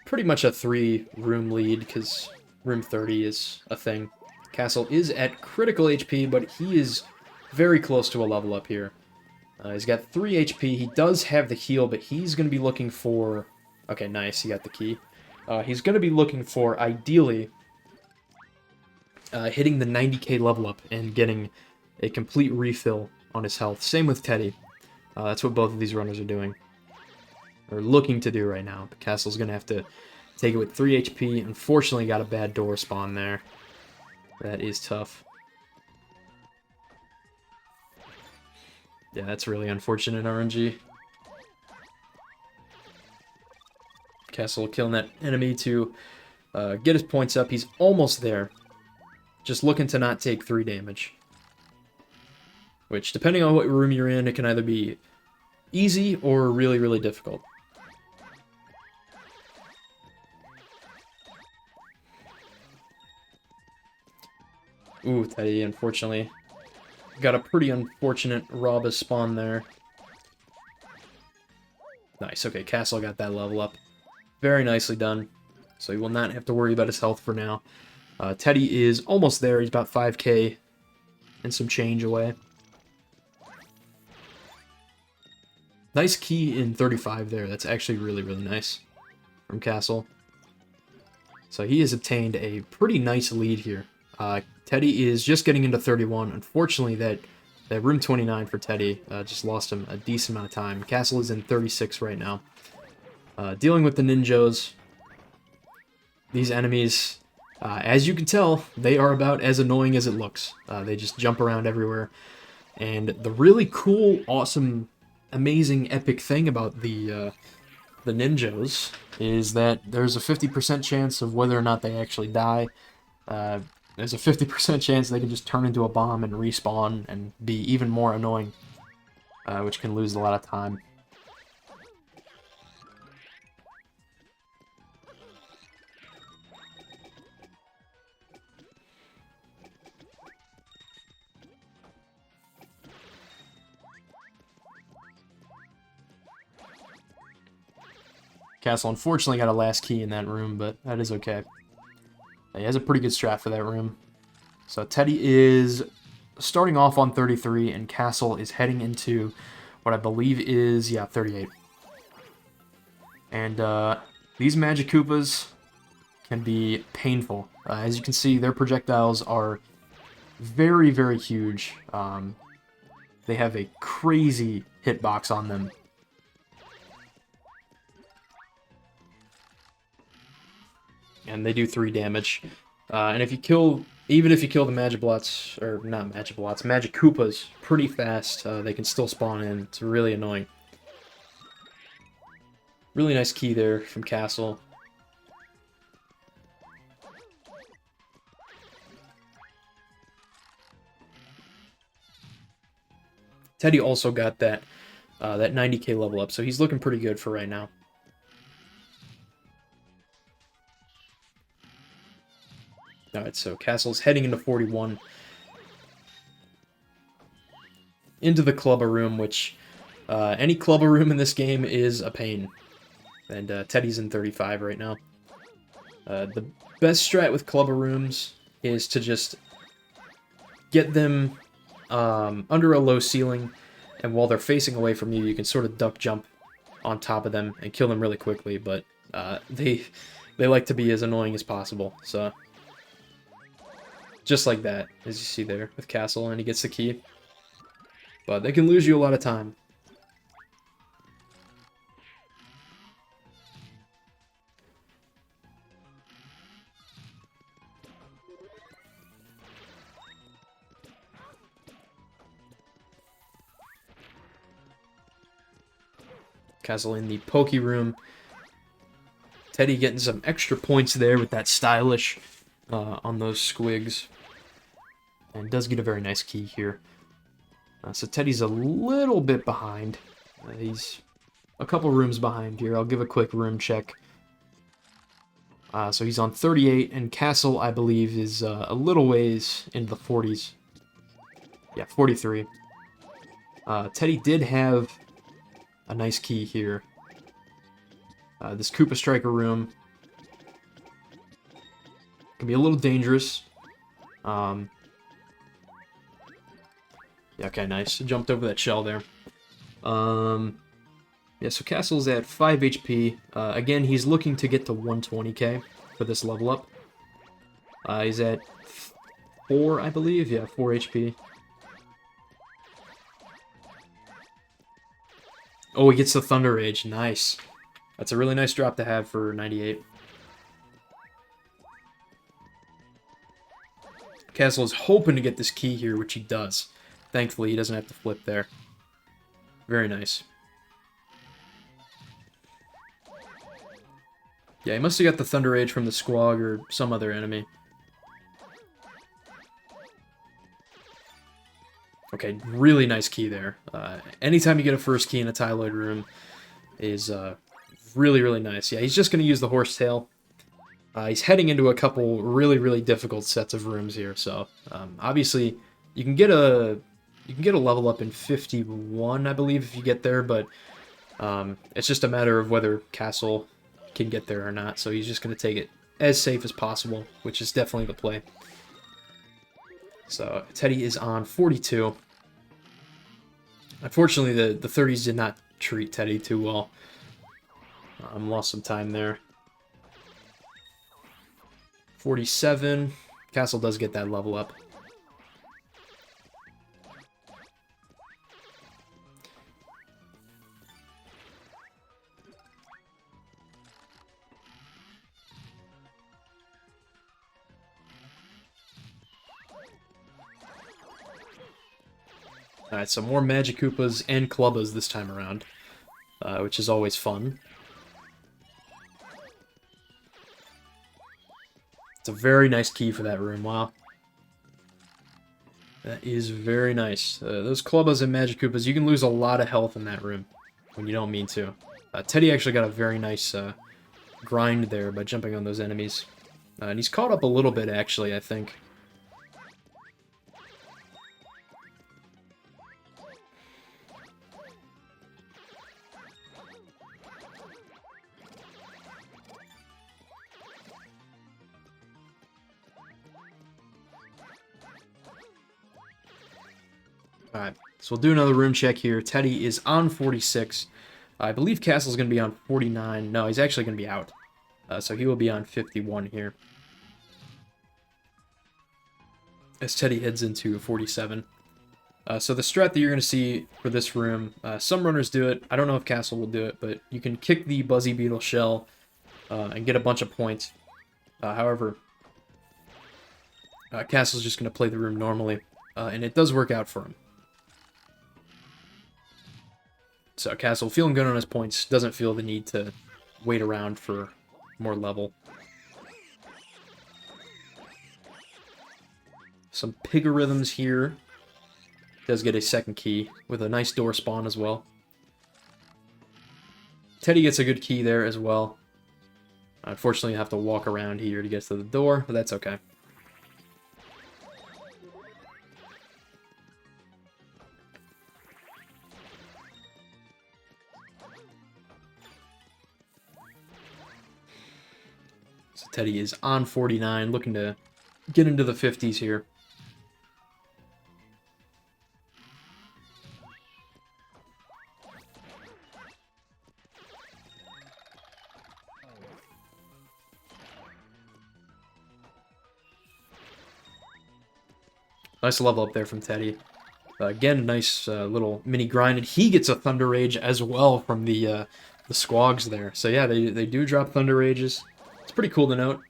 pretty much a 3-room lead, because room 30 is a thing. Castle is at critical HP, but he is very close to a level up here. He's got 3 HP, he does have the heal, but he's going to be looking for... Okay, nice, he got the key. He's going to be looking for, ideally, hitting the 90k level up and getting a complete refill on his health. Same with Teddy. That's what both of these runners are doing. Or looking to do right now. But Castle's going to have to take it with 3 HP. Unfortunately, got a bad door spawn there. That is tough. Yeah, that's really unfortunate, RNG. Castle killing that enemy to get his points up. He's almost there. Just looking to not take 3 damage. Which, depending on what room you're in, it can either be easy or really, really difficult. Ooh, Teddy, unfortunately, got a pretty unfortunate Robus spawn there. Nice, okay, Castle got that level up. Very nicely done. So he will not have to worry about his health for now. Teddy is almost there. He's about 5k and some change away. Nice key in 35 there. That's actually really, really nice from Castle. So he has obtained a pretty nice lead here. Teddy is just getting into 31. Unfortunately, that room 29 for Teddy just lost him a decent amount of time. Castle is in 36 right now. Dealing with the ninjas. These enemies, as you can tell, they are about as annoying as it looks. They just jump around everywhere. And the really cool, awesome, amazing, epic thing about the ninjas is that there's a 50% chance of whether or not they actually die. There's a 50% chance they can just turn into a bomb and respawn and be even more annoying, which can lose a lot of time. Castle unfortunately got a last key in that room, but that is okay. He has a pretty good strat for that room. So Teddy is starting off on 33, and Castle is heading into what I believe is, yeah, 38. And these Magic Koopas can be painful. As you can see, their projectiles are very, very huge. They have a crazy hitbox on them. And they do 3 damage. And if you kill, even if you kill the Magiblots, or not Magiblots, Magic Koopas pretty fast, they can still spawn in. It's really annoying. Really nice key there from Castle. Teddy also got that 90k level up, so he's looking pretty good for right now. Alright, so Castle's heading into 41. Into the Clubber Room, which any Clubber Room in this game is a pain. And Teddy's in 35 right now. The best strat with Clubber Rooms is to just get them under a low ceiling, and while they're facing away from you, you can sort of duck jump on top of them and kill them really quickly, but they like to be as annoying as possible, so just like that, as you see there with Castle, and he gets the key. But they can lose you a lot of time. Castle in the Poke Room. Teddy getting some extra points there with that stylish on those squigs. And does get a very nice key here. So Teddy's a little bit behind. He's a couple rooms behind here. I'll give a quick room check. So he's on 38, and Castle, I believe, is a little ways into the 40s. Yeah, 43. Teddy did have a nice key here. This Koopa Striker room can be a little dangerous. Yeah, okay, nice. Jumped over that shell there. Yeah, so Castle's at 5 HP. Again, he's looking to get to 120k for this level up. He's at 4, I believe. Yeah, 4 HP. Oh, he gets the Thunder Rage. Nice. That's a really nice drop to have for 98. Castle is hoping to get this key here, which he does. Thankfully, he doesn't have to flip there. Very nice. Yeah, he must have got the Thunder Rage from the Squawg or some other enemy. Okay, really nice key there. Anytime you get a first key in a Tyloid room is really, really nice. Yeah, he's just going to use the Horsetail. He's heading into a couple really, really difficult sets of rooms here, so obviously you can get a level up in 51, I believe, if you get there, but it's just a matter of whether Castle can get there or not, so he's just going to take it as safe as possible, which is definitely the play. So Teddy is on 42. Unfortunately, the 30s did not treat Teddy too well. Lost some time there. 47. Castle does get that level up. Alright, so more Magic Koopas and Clubbas this time around, which is always fun. It's a very nice key for that room, wow. That is very nice. Those Clubbas and Magic Koopas, you can lose a lot of health in that room when you don't mean to. Teddy actually got a very nice grind there by jumping on those enemies. And he's caught up a little bit, actually, I think. Alright, so we'll do another room check here. Teddy is on 46. I believe Castle's going to be on 49. No, he's actually going to be out. So he will be on 51 here. As Teddy heads into 47. So the strat that you're going to see for this room, some runners do it. I don't know if Castle will do it, but you can kick the Buzzy Beetle shell and get a bunch of points. However, Castle's just going to play the room normally, and it does work out for him. So Castle feeling good on his points, doesn't feel the need to wait around for more level. Some Pigarithms here. Does get a second key with a nice door spawn as well. Teddy gets a good key there as well. Unfortunately, you have to walk around here to get to the door, but that's okay. So Teddy is on 49, looking to get into the 50s here. Nice level up there from Teddy. Again, a nice little mini grind, and he gets a Thunder Rage as well from the Squogs there. So yeah, they do drop Thunder Rages. It's pretty cool to note.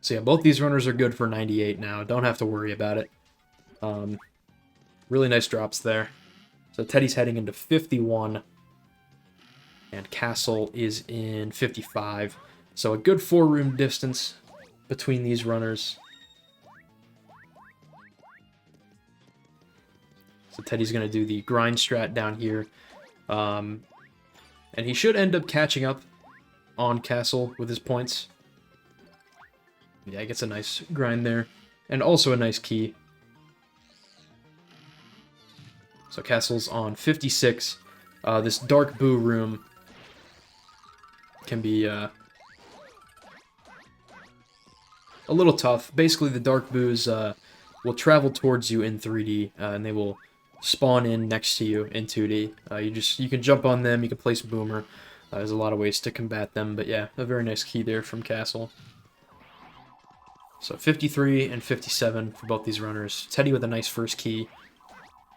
So yeah, both these runners are good for 98 now. Don't have to worry about it. Really nice drops there. So Teddy's heading into 51. And Castle is in 55. So a good 4-room distance between these runners. So Teddy's going to do the grind strat down here. And he should end up catching up on Castle with his points. Yeah, he gets a nice grind there. And also a nice key. So Castle's on 56. This Dark Boo room can be a little tough. Basically, the Dark Boos will travel towards you in 3D, and they will spawn in next to you in 2D. You can jump on them, you can place Boomer. There's a lot of ways to combat them, but yeah, a very nice key there from Castle. So 53 and 57 for both these runners. Teddy with a nice first key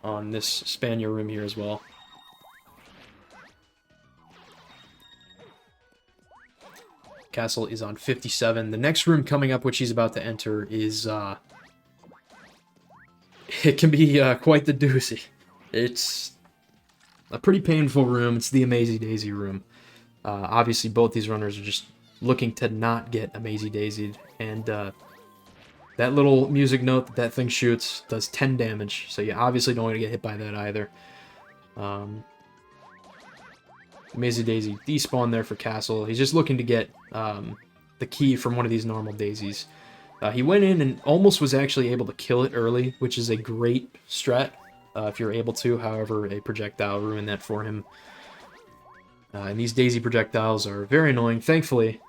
on this Spanier room here as well. Castle is on 57. The next room coming up, which he's about to enter, is it can be quite the doozy. It's a pretty painful room. It's the Amazy Daisy room. Obviously, both these runners are just looking to not get Amazy Daisied, and that little music note that thing shoots does 10 damage, so you obviously don't want to get hit by that either. Amazy Daisy despawn there for Castle. He's just looking to get the key from one of these normal daisies. He went in and almost was actually able to kill it early, which is a great strat if you're able to. However, a projectile ruined that for him. And these daisy projectiles are very annoying. Thankfully,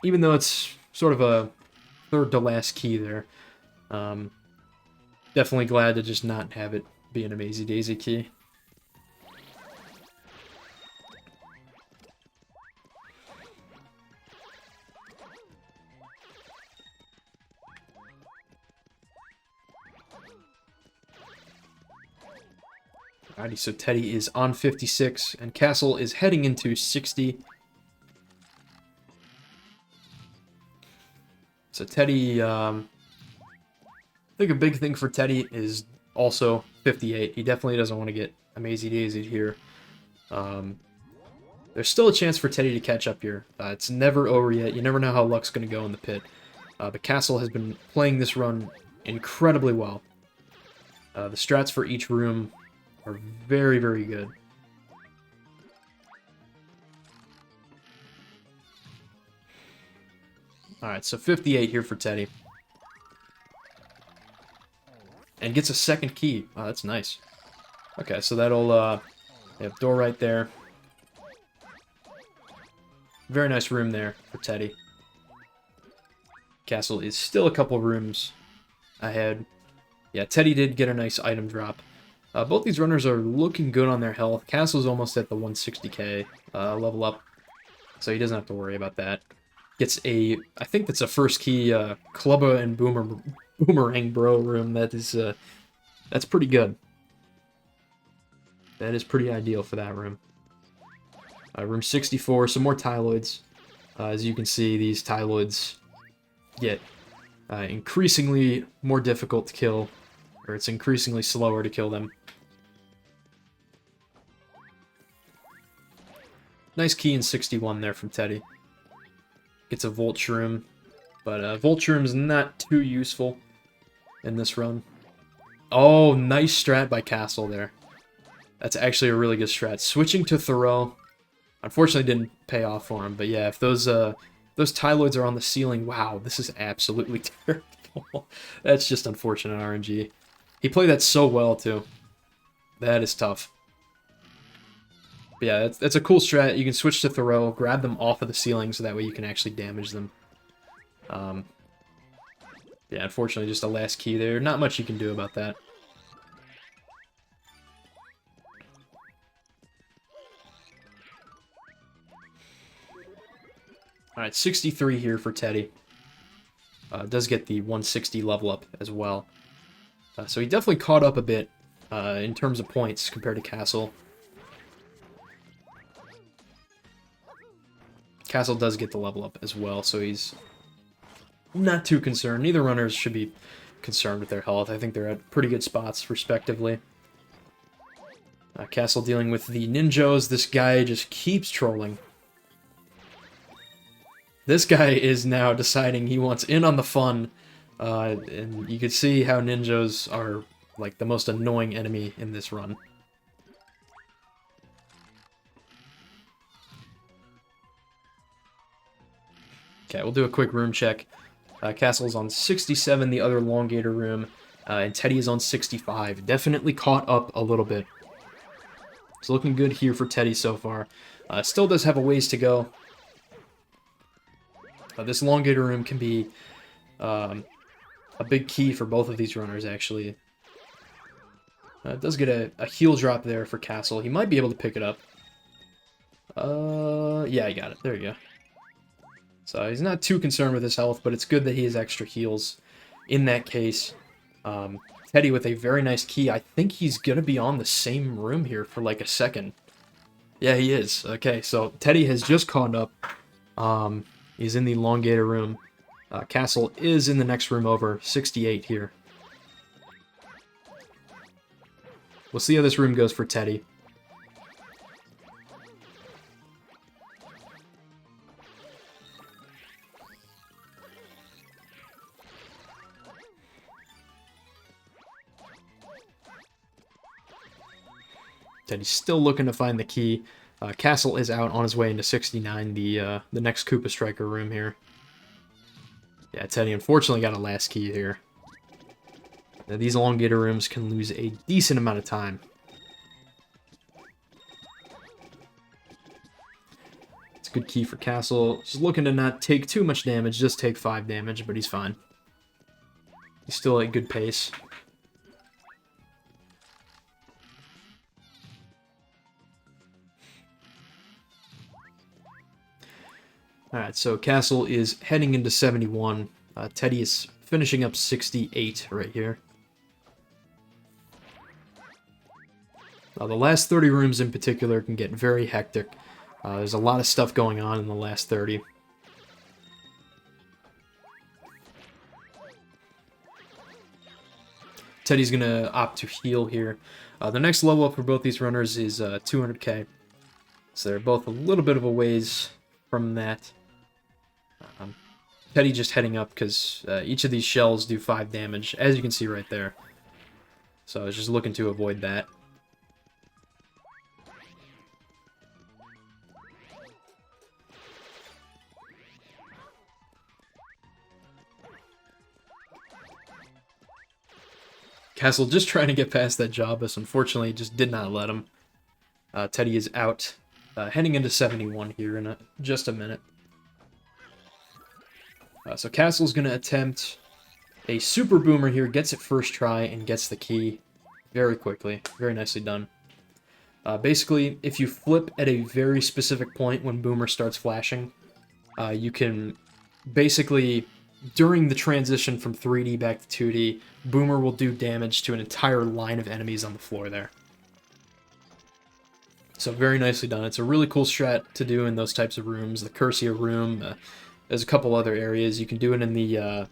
even though it's sort of a third to last key there, definitely glad to just not have it be an Amazy Daisy key. Alrighty, so Teddy is on 56, and Castle is heading into 60. So Teddy, I think a big thing for Teddy is also 58. He definitely doesn't want to get Amazy Daisied here. There's still a chance for Teddy to catch up here. It's never over yet. You never know how luck's going to go in the pit. But Castle has been playing this run incredibly well. The strats for each room are very, very good. Alright, so 58 here for Teddy. And gets a second key. Oh, that's nice. Okay, so that'll, door right there. Very nice room there for Teddy. Castle is still a couple rooms ahead. Yeah, Teddy did get a nice item drop. Both these runners are looking good on their health. Castle's almost at the 160k level up, so he doesn't have to worry about that. Gets a, I think that's a first key Clubba and Boomerang Bro room. That is, that's pretty good. That is pretty ideal for that room. Room 64, some more Tyloids. As you can see, these Tyloids get increasingly more difficult to kill, or it's increasingly slower to kill them. Nice key in 61 there from Teddy. Gets a Volt Shroom, but Volt Shroom's not too useful in this run. Oh, nice strat by Castle there. That's actually a really good strat. Switching to Thoreau, unfortunately didn't pay off for him, but yeah, if those Tyloids are on the ceiling, wow, this is absolutely terrible. That's just unfortunate RNG. He played that so well, too. That is tough. But yeah, that's a cool strat. You can switch to Thoreau, grab them off of the ceiling, so that way you can actually damage them. Yeah, unfortunately, just a last key there. Not much you can do about that. Alright, 63 here for Teddy. Does get the 160 level up as well. So he definitely caught up a bit in terms of points compared to Castle. Castle does get the level up as well, so he's not too concerned. Neither runners should be concerned with their health. I think they're at pretty good spots, respectively. Castle dealing with the Ninjos. This guy just keeps trolling. This guy is now deciding he wants in on the fun, and you can see how Ninjos are, like, the most annoying enemy in this run. Okay, we'll do a quick room check. Castle's on 67, the other Elongator room, and Teddy is on 65. Definitely caught up a little bit. It's looking good here for Teddy so far. Still does have a ways to go. This Elongator room can be a big key for both of these runners, actually. It does get a heal drop there for Castle. He might be able to pick it up. Yeah, he got it. There you go. So he's not too concerned with his health, but it's good that he has extra heals in that case. Teddy with a very nice key. I think he's going to be on the same room here for like a second. Yeah, he is. Okay, so Teddy has just caught up. He's in the Elongator room. Castle is in the next room over, 68 here. We'll see how this room goes for Teddy. Teddy's still looking to find the key. Castle is out on his way into 69, the next Koopa Striker room here. Yeah, Teddy unfortunately got a last key here. Now, these Elongator rooms can lose a decent amount of time. It's a good key for Castle. Just looking to not take too much damage, just take 5 damage, but he's fine. He's still at good pace. Alright, so Castle is heading into 71. Teddy is finishing up 68 right here. The last 30 rooms in particular can get very hectic. There's a lot of stuff going on in the last 30. Teddy's going to opt to heal here. The next level up for both these runners is 200k. So they're both a little bit of a ways from that. Teddy just heading up because each of these shells do 5 damage, as you can see right there. So I was just looking to avoid that. Castle just trying to get past that Jabus. Unfortunately, just did not let him. Teddy is out, heading into 71 here in just a minute. So Castle's going to attempt a Super Boomer here, gets it first try, and gets the key very quickly. Very nicely done. Basically, if you flip at a very specific point when Boomer starts flashing, you can basically, during the transition from 3D back to 2D, Boomer will do damage to an entire line of enemies on the floor there. So very nicely done. It's a really cool strat to do in those types of rooms. The Cursia room, There's a couple other areas. You can do it in the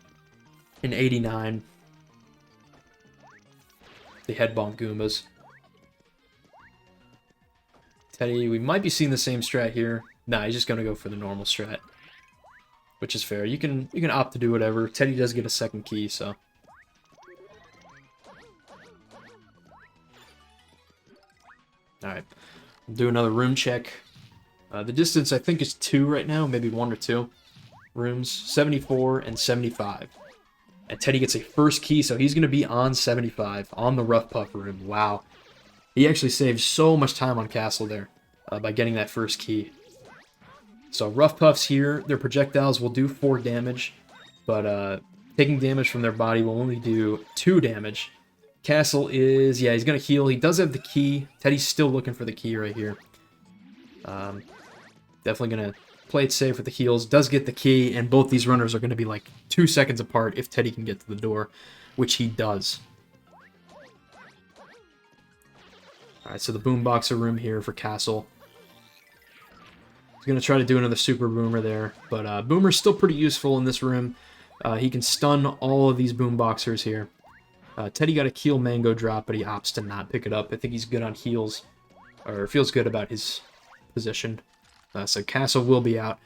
in 89. The head bomb Goombas. Teddy, we might be seeing the same strat here. Nah, he's just gonna go for the normal strat, which is fair. You can opt to do whatever. Teddy does get a second key, so. All right, we'll do another room check. The distance I think is 2 right now, maybe 1 or 2 rooms. 74 and 75. And Teddy gets a first key, so he's going to be on 75, on the Rough Puff room. Wow. He actually saved so much time on Castle there by getting that first key. So Rough Puffs here, their projectiles will do 4 damage, but taking damage from their body will only do 2 damage. Castle is, yeah, he's going to heal. He does have the key. Teddy's still looking for the key right here. Definitely going to play it safe with the heals. Does get the key, and both these runners are going to be like 2 seconds apart if Teddy can get to the door, which he does. Alright, so the Boomboxer room here for Castle. He's going to try to do another Super Boomer there, but Boomer's still pretty useful in this room. He can stun all of these Boomboxers here. Teddy got a Keel Mango drop, but he opts to not pick it up. I think he's good on heals, or feels good about his position. So Castle will be out.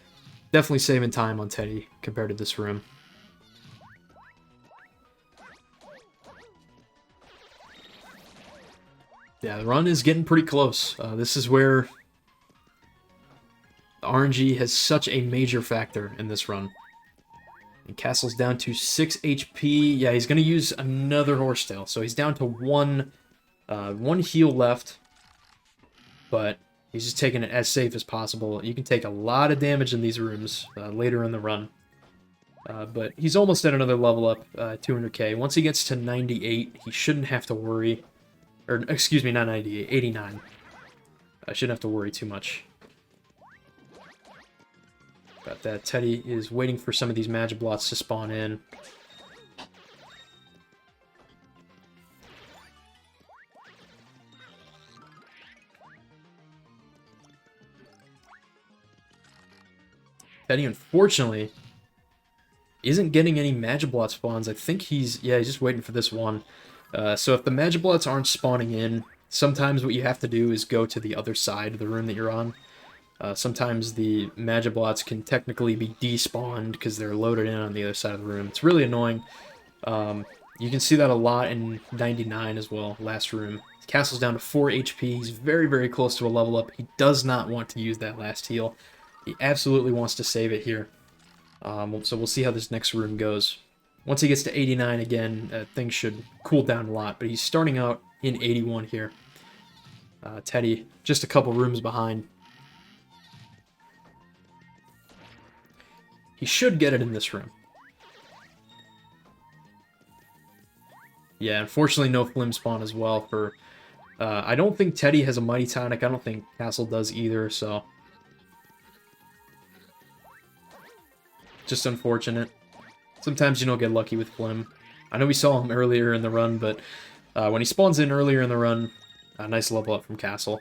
Definitely saving time on Teddy compared to this room. Yeah, the run is getting pretty close. This is where the RNG has such a major factor in this run. And Castle's down to 6 HP. Yeah, he's going to use another Horsetail. So he's down to one heal left. But he's just taking it as safe as possible. You can take a lot of damage in these rooms later in the run. But he's almost at another level up, 200k. Once he gets to 98, he shouldn't have to worry. Or, excuse me, not 98, 89. I shouldn't have to worry too much about that. Teddy is waiting for some of these Magiblots to spawn in. Teddy, unfortunately, isn't getting any Magiblot spawns. I think he's just waiting for this one. So if the Magiblots aren't spawning in, sometimes what you have to do is go to the other side of the room that you're on. Sometimes the Magiblots can technically be despawned because they're loaded in on the other side of the room. It's really annoying. You can see that a lot in 99 as well, last room. Castle's down to 4 HP. He's very, very close to a level up. He does not want to use that last heal. He absolutely wants to save it here. So we'll see how this next room goes. Once he gets to 89 again, things should cool down a lot. But he's starting out in 81 here. Teddy, just a couple rooms behind. He should get it in this room. Yeah, unfortunately no Flim spawn as well for... I don't think Teddy has a Mighty Tonic. I don't think Castle does either, so... Just unfortunate. Sometimes you don't get lucky with Flim. I know we saw him earlier in the run, but when he spawns in earlier in the run, a nice level up from Castle.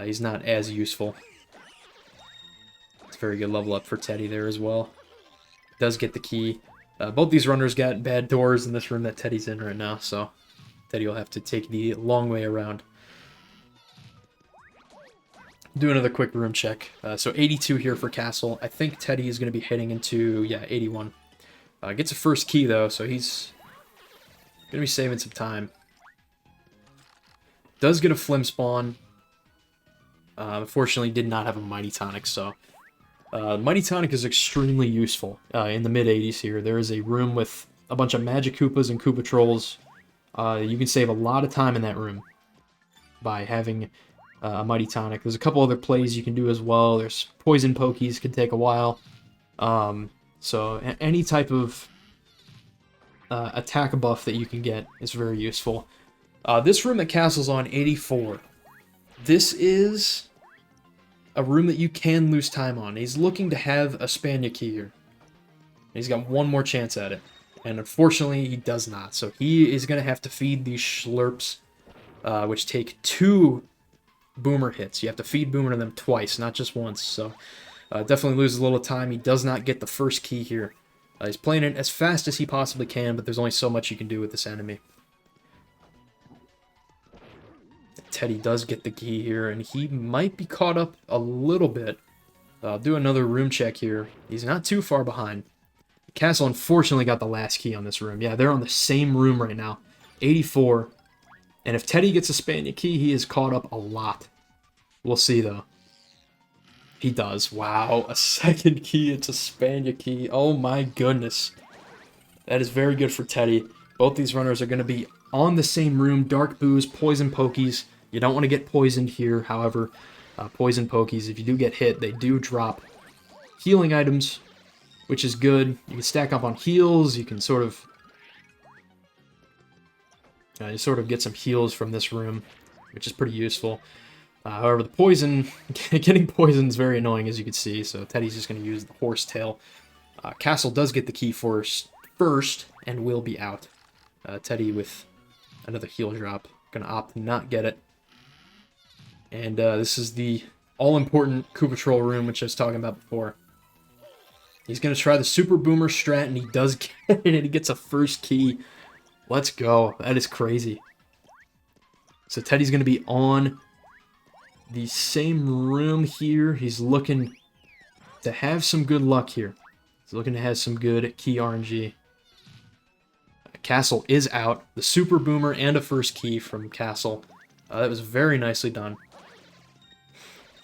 He's not as useful. It's a very good level up for Teddy there as well. Does get the key. Both these runners got bad doors in this room that Teddy's in right now, so Teddy will have to take the long way around. Do another quick room check. So 82 here for Castle. I think Teddy is going to be heading into, 81. Gets a first key, though, so he's going to be saving some time. Does get a Flim spawn. Unfortunately, did not have a Mighty Tonic, so... Mighty Tonic is extremely useful in the mid-80s here. There is a room with a bunch of Magic Koopas and Koopa Trolls. You can save a lot of time in that room by having a Mighty Tonic. There's a couple other plays you can do as well. There's Poison Pokies, can take a while. So any type of attack buff that you can get is very useful. This room that Castle's on, 84. This is a room that you can lose time on. He's looking to have a Spania key here. He's got one more chance at it. And unfortunately, he does not. So he is going to have to feed these Schlurps, which take 2 Boomer hits. You have to feed Boomer to them twice, not just once. So Definitely loses a little time. He does not get the first key here. He's playing it as fast as he possibly can, but there's only so much you can do with this enemy. Teddy does get the key here, and he might be caught up a little bit. I'll do another room check here. He's not too far behind. Castle unfortunately got the last key on this room. Yeah, they're on the same room right now. 84. And if Teddy gets a Spania key, he is caught up a lot. We'll see, though. He does. Wow, a second key. It's a Spania key. Oh my goodness. That is very good for Teddy. Both these runners are going to be on the same room. Dark Boos, Poison Pokies. You don't want to get poisoned here, however. Poison Pokies, if you do get hit, they do drop healing items, which is good. You can stack up on heals. You can sort of... you sort of get some heals from this room, which is pretty useful. However, the poison, getting poisoned is very annoying, as you can see, so Teddy's just going to use the horsetail. Castle does get the key first, and will be out. Teddy with another heal drop, going to opt to not get it. And this is the all-important Koopa Patrol room, which I was talking about before. He's going to try the Super Boomer strat, and he does get it, and he gets a first key. Let's go. That is crazy. So Teddy's going to be on the same room here. He's looking to have some good luck here. He's looking to have some good key RNG. Castle is out. The Super Boomer and a first key from Castle. That was very nicely done.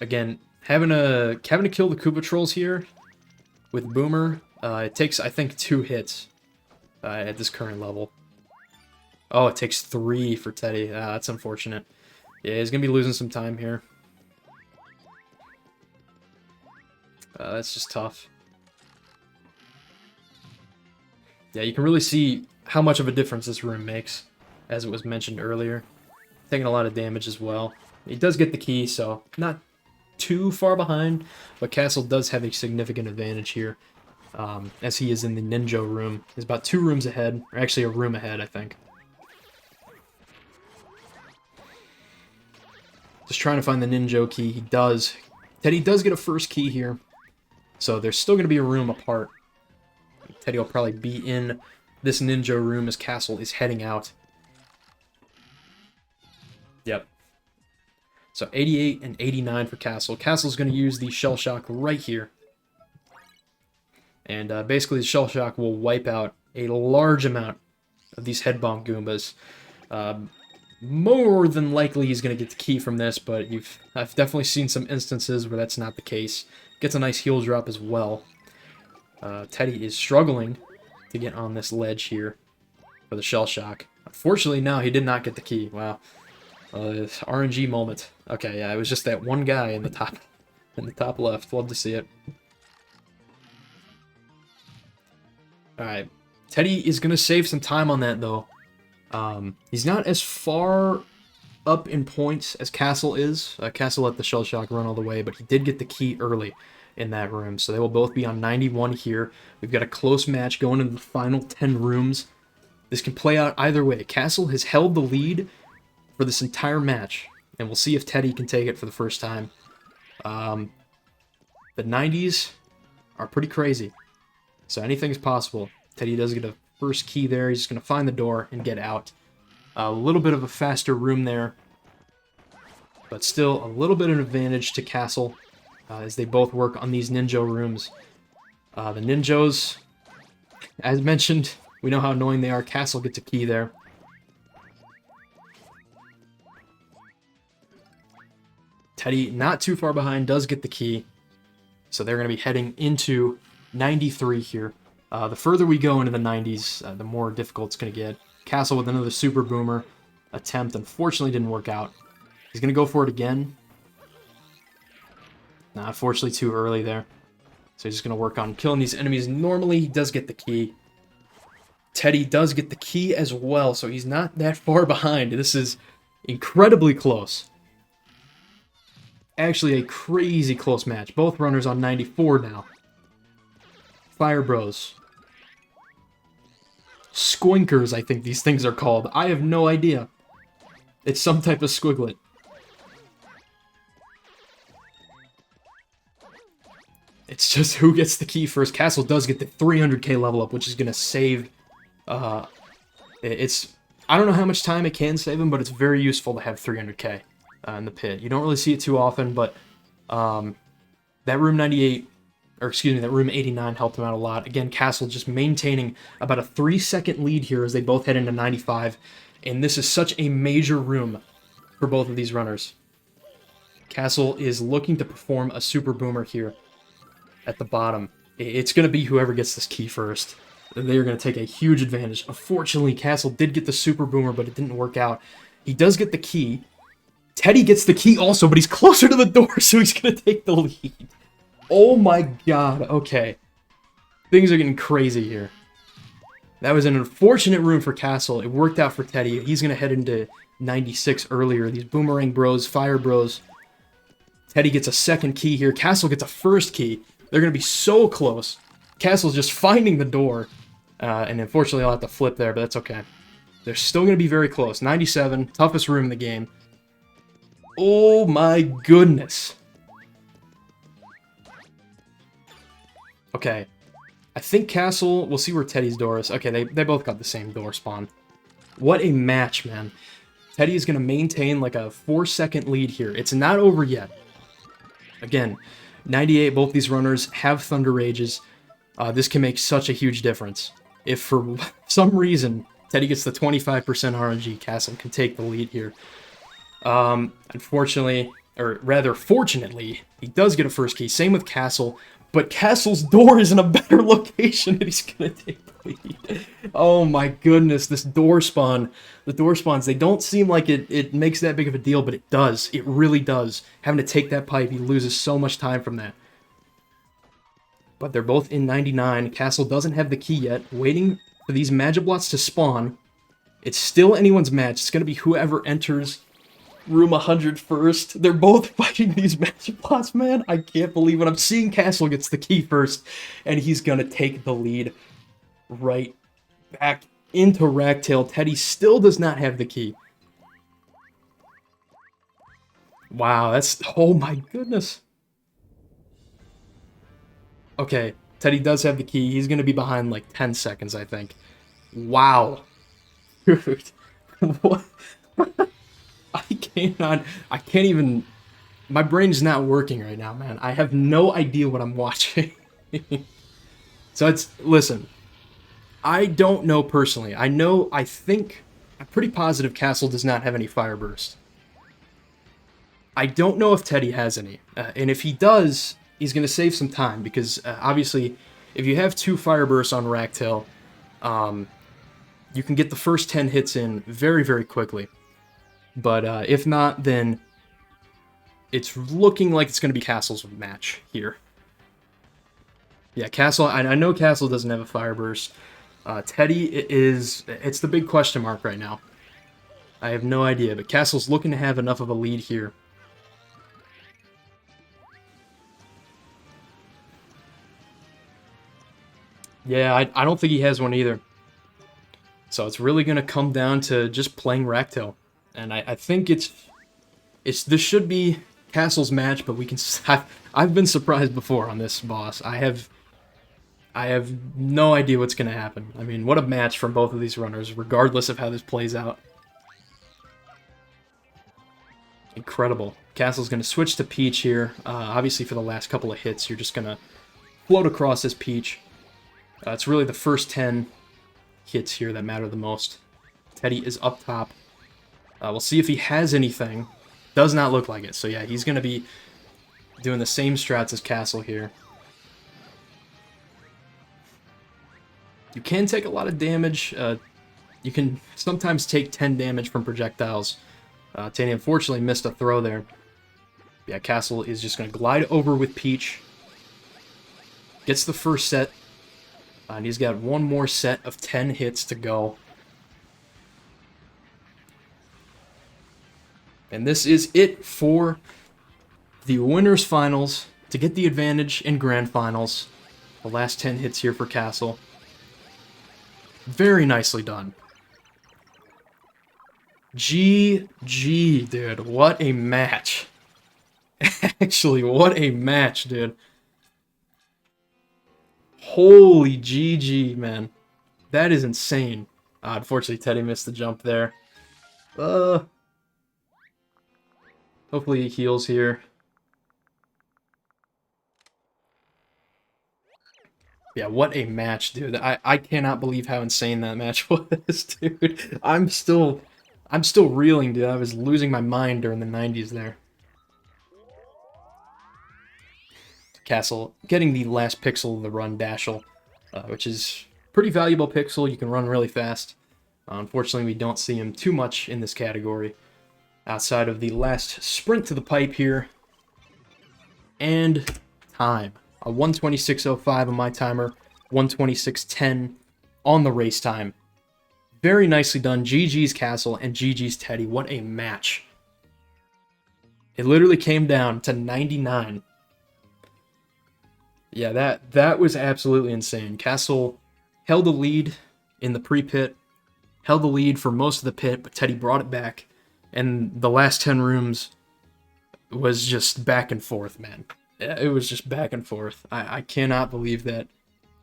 Again, having to kill the Koopa Trolls here with Boomer, it takes, I think, 2 hits at this current level. Oh, it takes 3 for Teddy. That's unfortunate. Yeah, he's going to be losing some time here. That's just tough. Yeah, you can really see how much of a difference this room makes, as it was mentioned earlier. Taking a lot of damage as well. He does get the key, so not too far behind, but Castle does have a significant advantage here, as he is in the Ninja room. He's about 2 rooms ahead, or actually a room ahead, I think. Just trying to find the Ninja key. He does. Teddy does get a first key here, so there's still going to be a room apart. Teddy will probably be in this Ninja room as Castle is heading out. Yep. So 88 and 89 for Castle. Castle's going to use the Shell Shock right here. And basically the Shell Shock will wipe out a large amount of these Head Bonk Goombas. More than likely he's going to get the key from this, but I've definitely seen some instances where that's not the case. Gets a nice heal drop as well. Teddy is struggling to get on this ledge here for the Shell Shock. Unfortunately, no, he did not get the key. Wow. RNG moment. Okay, yeah, it was just that one guy in the top left. Love to see it. Alright. Teddy is going to save some time on that, though. He's not as far up in points as Castle is. Castle let the Shell Shock run all the way, but he did get the key early in that room. So they will both be on 91 here. We've got a close match going into the final 10 rooms. This can play out either way. Castle has held the lead for this entire match, and we'll see if Teddy can take it for the first time. The 90s are pretty crazy, so anything's possible. Teddy does get a first key there. He's just going to find the door and get out. A little bit of a faster room there, but still a little bit of an advantage to Castle as they both work on these Ninja rooms. The Ninjos, as mentioned, we know how annoying they are. Castle gets a key there. Teddy, not too far behind, does get the key. So they're going to be heading into 93 here. The further we go into the 90s, the more difficult it's going to get. Castle with another Super Boomer attempt. Unfortunately, didn't work out. He's going to go for it again. Nah, unfortunately, too early there. So he's just going to work on killing these enemies. Normally, he does get the key. Teddy does get the key as well, so he's not that far behind. This is incredibly close. Actually, a crazy close match. Both runners on 94 now. Fire Bros. Squinkers, I think these things are called. I have no idea. It's some type of squiglet. just who gets the key first. Castle does get the 300k level up, which is going to save... it's... I don't know how much time it can save him, but it's very useful to have 300k in the pit. You don't really see it too often, but that room 98... or excuse me, that room 89 helped him out a lot. Again, Castle just maintaining about a 3-second lead here as they both head into 95. And this is such a major room for both of these runners. Castle is looking to perform a super boomer here at the bottom. It's going to be whoever gets this key first. They're going to take a huge advantage. Unfortunately, Castle did get the super boomer, but it didn't work out. He does get the key. Teddy gets the key also, but he's closer to the door, so he's going to take the lead. Oh my god, okay. Things are getting crazy here. That was an unfortunate room for Castle. It worked out for Teddy. He's going to head into 96 earlier. These Boomerang Bros, Fire Bros. Teddy gets a second key here. Castle gets a first key. They're going to be so close. Castle's just finding the door. And unfortunately, I'll have to flip there, but that's okay. They're still going to be very close. 97, toughest room in the game. Oh my goodness. Okay. I think Castle... We'll see where Teddy's door is. Okay, they both got the same door spawn. What a match, man. Teddy is going to maintain like a 4-second lead here. It's not over yet. Again, 98, both these runners have Thunder Rages. This can make such a huge difference. If for some reason Teddy gets the 25% RNG, Castle can take the lead here. Unfortunately, or rather fortunately, he does get a first key. Same with Castle. But Castle's door is in a better location and he's going to take the lead. Oh my goodness, this door spawn. The door spawns, they don't seem like it makes that big of a deal, but it does. It really does. Having to take that pipe, he loses so much time from that. But they're both in 99. Castle doesn't have the key yet. Waiting for these Magiblots to spawn. It's still anyone's match. It's going to be whoever enters room 100 first. They're both fighting these Magiblots, man. I can't believe it. I'm seeing Castle gets the key first, and he's going to take the lead right back into Ragtail. Teddy still does not have the key. Wow, that's... Oh my goodness. Okay, Teddy does have the key. He's going to be behind like 10 seconds, I think. Wow. Dude. What? I can't even... My brain's not working right now, man. I have no idea what I'm watching. So it's... Listen. I don't know personally. I think... I'm pretty positive Castle does not have any Fire Burst. I don't know if Teddy has any. And if he does, he's going to save some time. Because, obviously, if you have 2 Fire Bursts on Ragtail, you can get the first 10 hits in very, very quickly. But if not, then it's looking like it's going to be Castle's match here. Yeah, Castle, I know Castle doesn't have a Fire Burst. Teddy it's the big question mark right now. I have no idea, but Castle's looking to have enough of a lead here. Yeah, I don't think he has one either. So it's really going to come down to just playing Ragtail. And I think this should be Castle's match, but we can... I've been surprised before on this boss. I have no idea what's going to happen. I mean, what a match from both of these runners, regardless of how this plays out. Incredible. Castle's going to switch to Peach here. Obviously, for the last couple of hits, you're just going to float across this Peach. It's really the first 10 hits here that matter the most. Teddy is up top. We'll see if he has anything. Does not look like it. So yeah, he's going to be doing the same strats as Castle here. You can take a lot of damage. You can sometimes take 10 damage from projectiles. Teddy unfortunately missed a throw there. Yeah, Castle is just going to glide over with Peach. Gets the first set. And he's got one more set of 10 hits to go. And this is it for the winners finals to get the advantage in grand finals. The last 10 hits here for Castle. Very nicely done. GG, dude. What a match. Actually, what a match, dude. Holy GG, man. That is insane. Unfortunately, Teddy missed the jump there. Hopefully he heals here. Yeah, what a match, dude. I cannot believe how insane that match was, dude. I'm still reeling, dude. I was losing my mind during the 90s there. Castle getting the last pixel of the run, Dashel, which is pretty valuable pixel. You can run really fast. Unfortunately, we don't see him too much in this category outside of the last sprint to the pipe here. And time. A 1:26.05 on my timer, 1:26.10 on the race time. Very nicely done. GG's Castle and GG's Teddy. What a match. It literally came down to 99. Yeah, that was absolutely insane. Castle held the lead in the pre-pit, held the lead for most of the pit, but Teddy brought it back, and the last 10 rooms was just back and forth, man. It was just back and forth. I cannot believe that.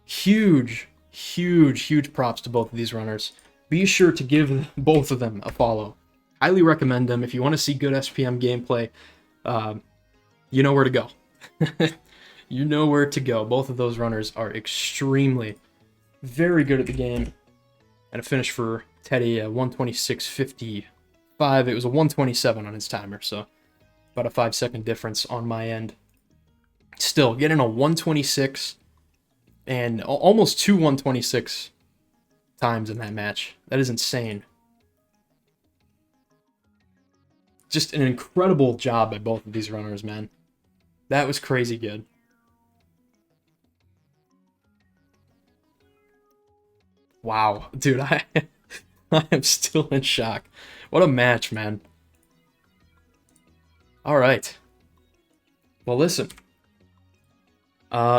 Huge, huge, huge props to both of these runners. Be sure to give both of them a follow. Highly recommend them. If you want to see good SPM gameplay, you know where to go. You know where to go. Both of those runners are extremely, very good at the game. And a finish for Teddy, 1:26.55. It was a 1:27 on his timer, so about a 5-second difference on my end. Still, getting a 1:26 and almost two 1:26 times in that match. That is insane. Just an incredible job by both of these runners, man. That was crazy good. Wow, dude, I am still in shock. What a match, man. All right. Well, listen.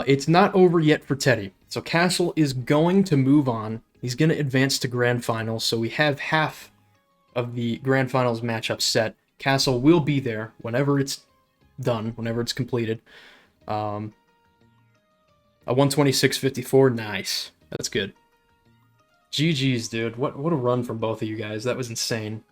It's not over yet for Teddy. So Castle is going to move on. He's going to advance to Grand Finals, so we have half of the Grand Finals matchup set. Castle will be there whenever it's done, whenever it's completed. A 1:26.54, nice. That's good. GG's, dude. What a run from both of you guys. That was insane.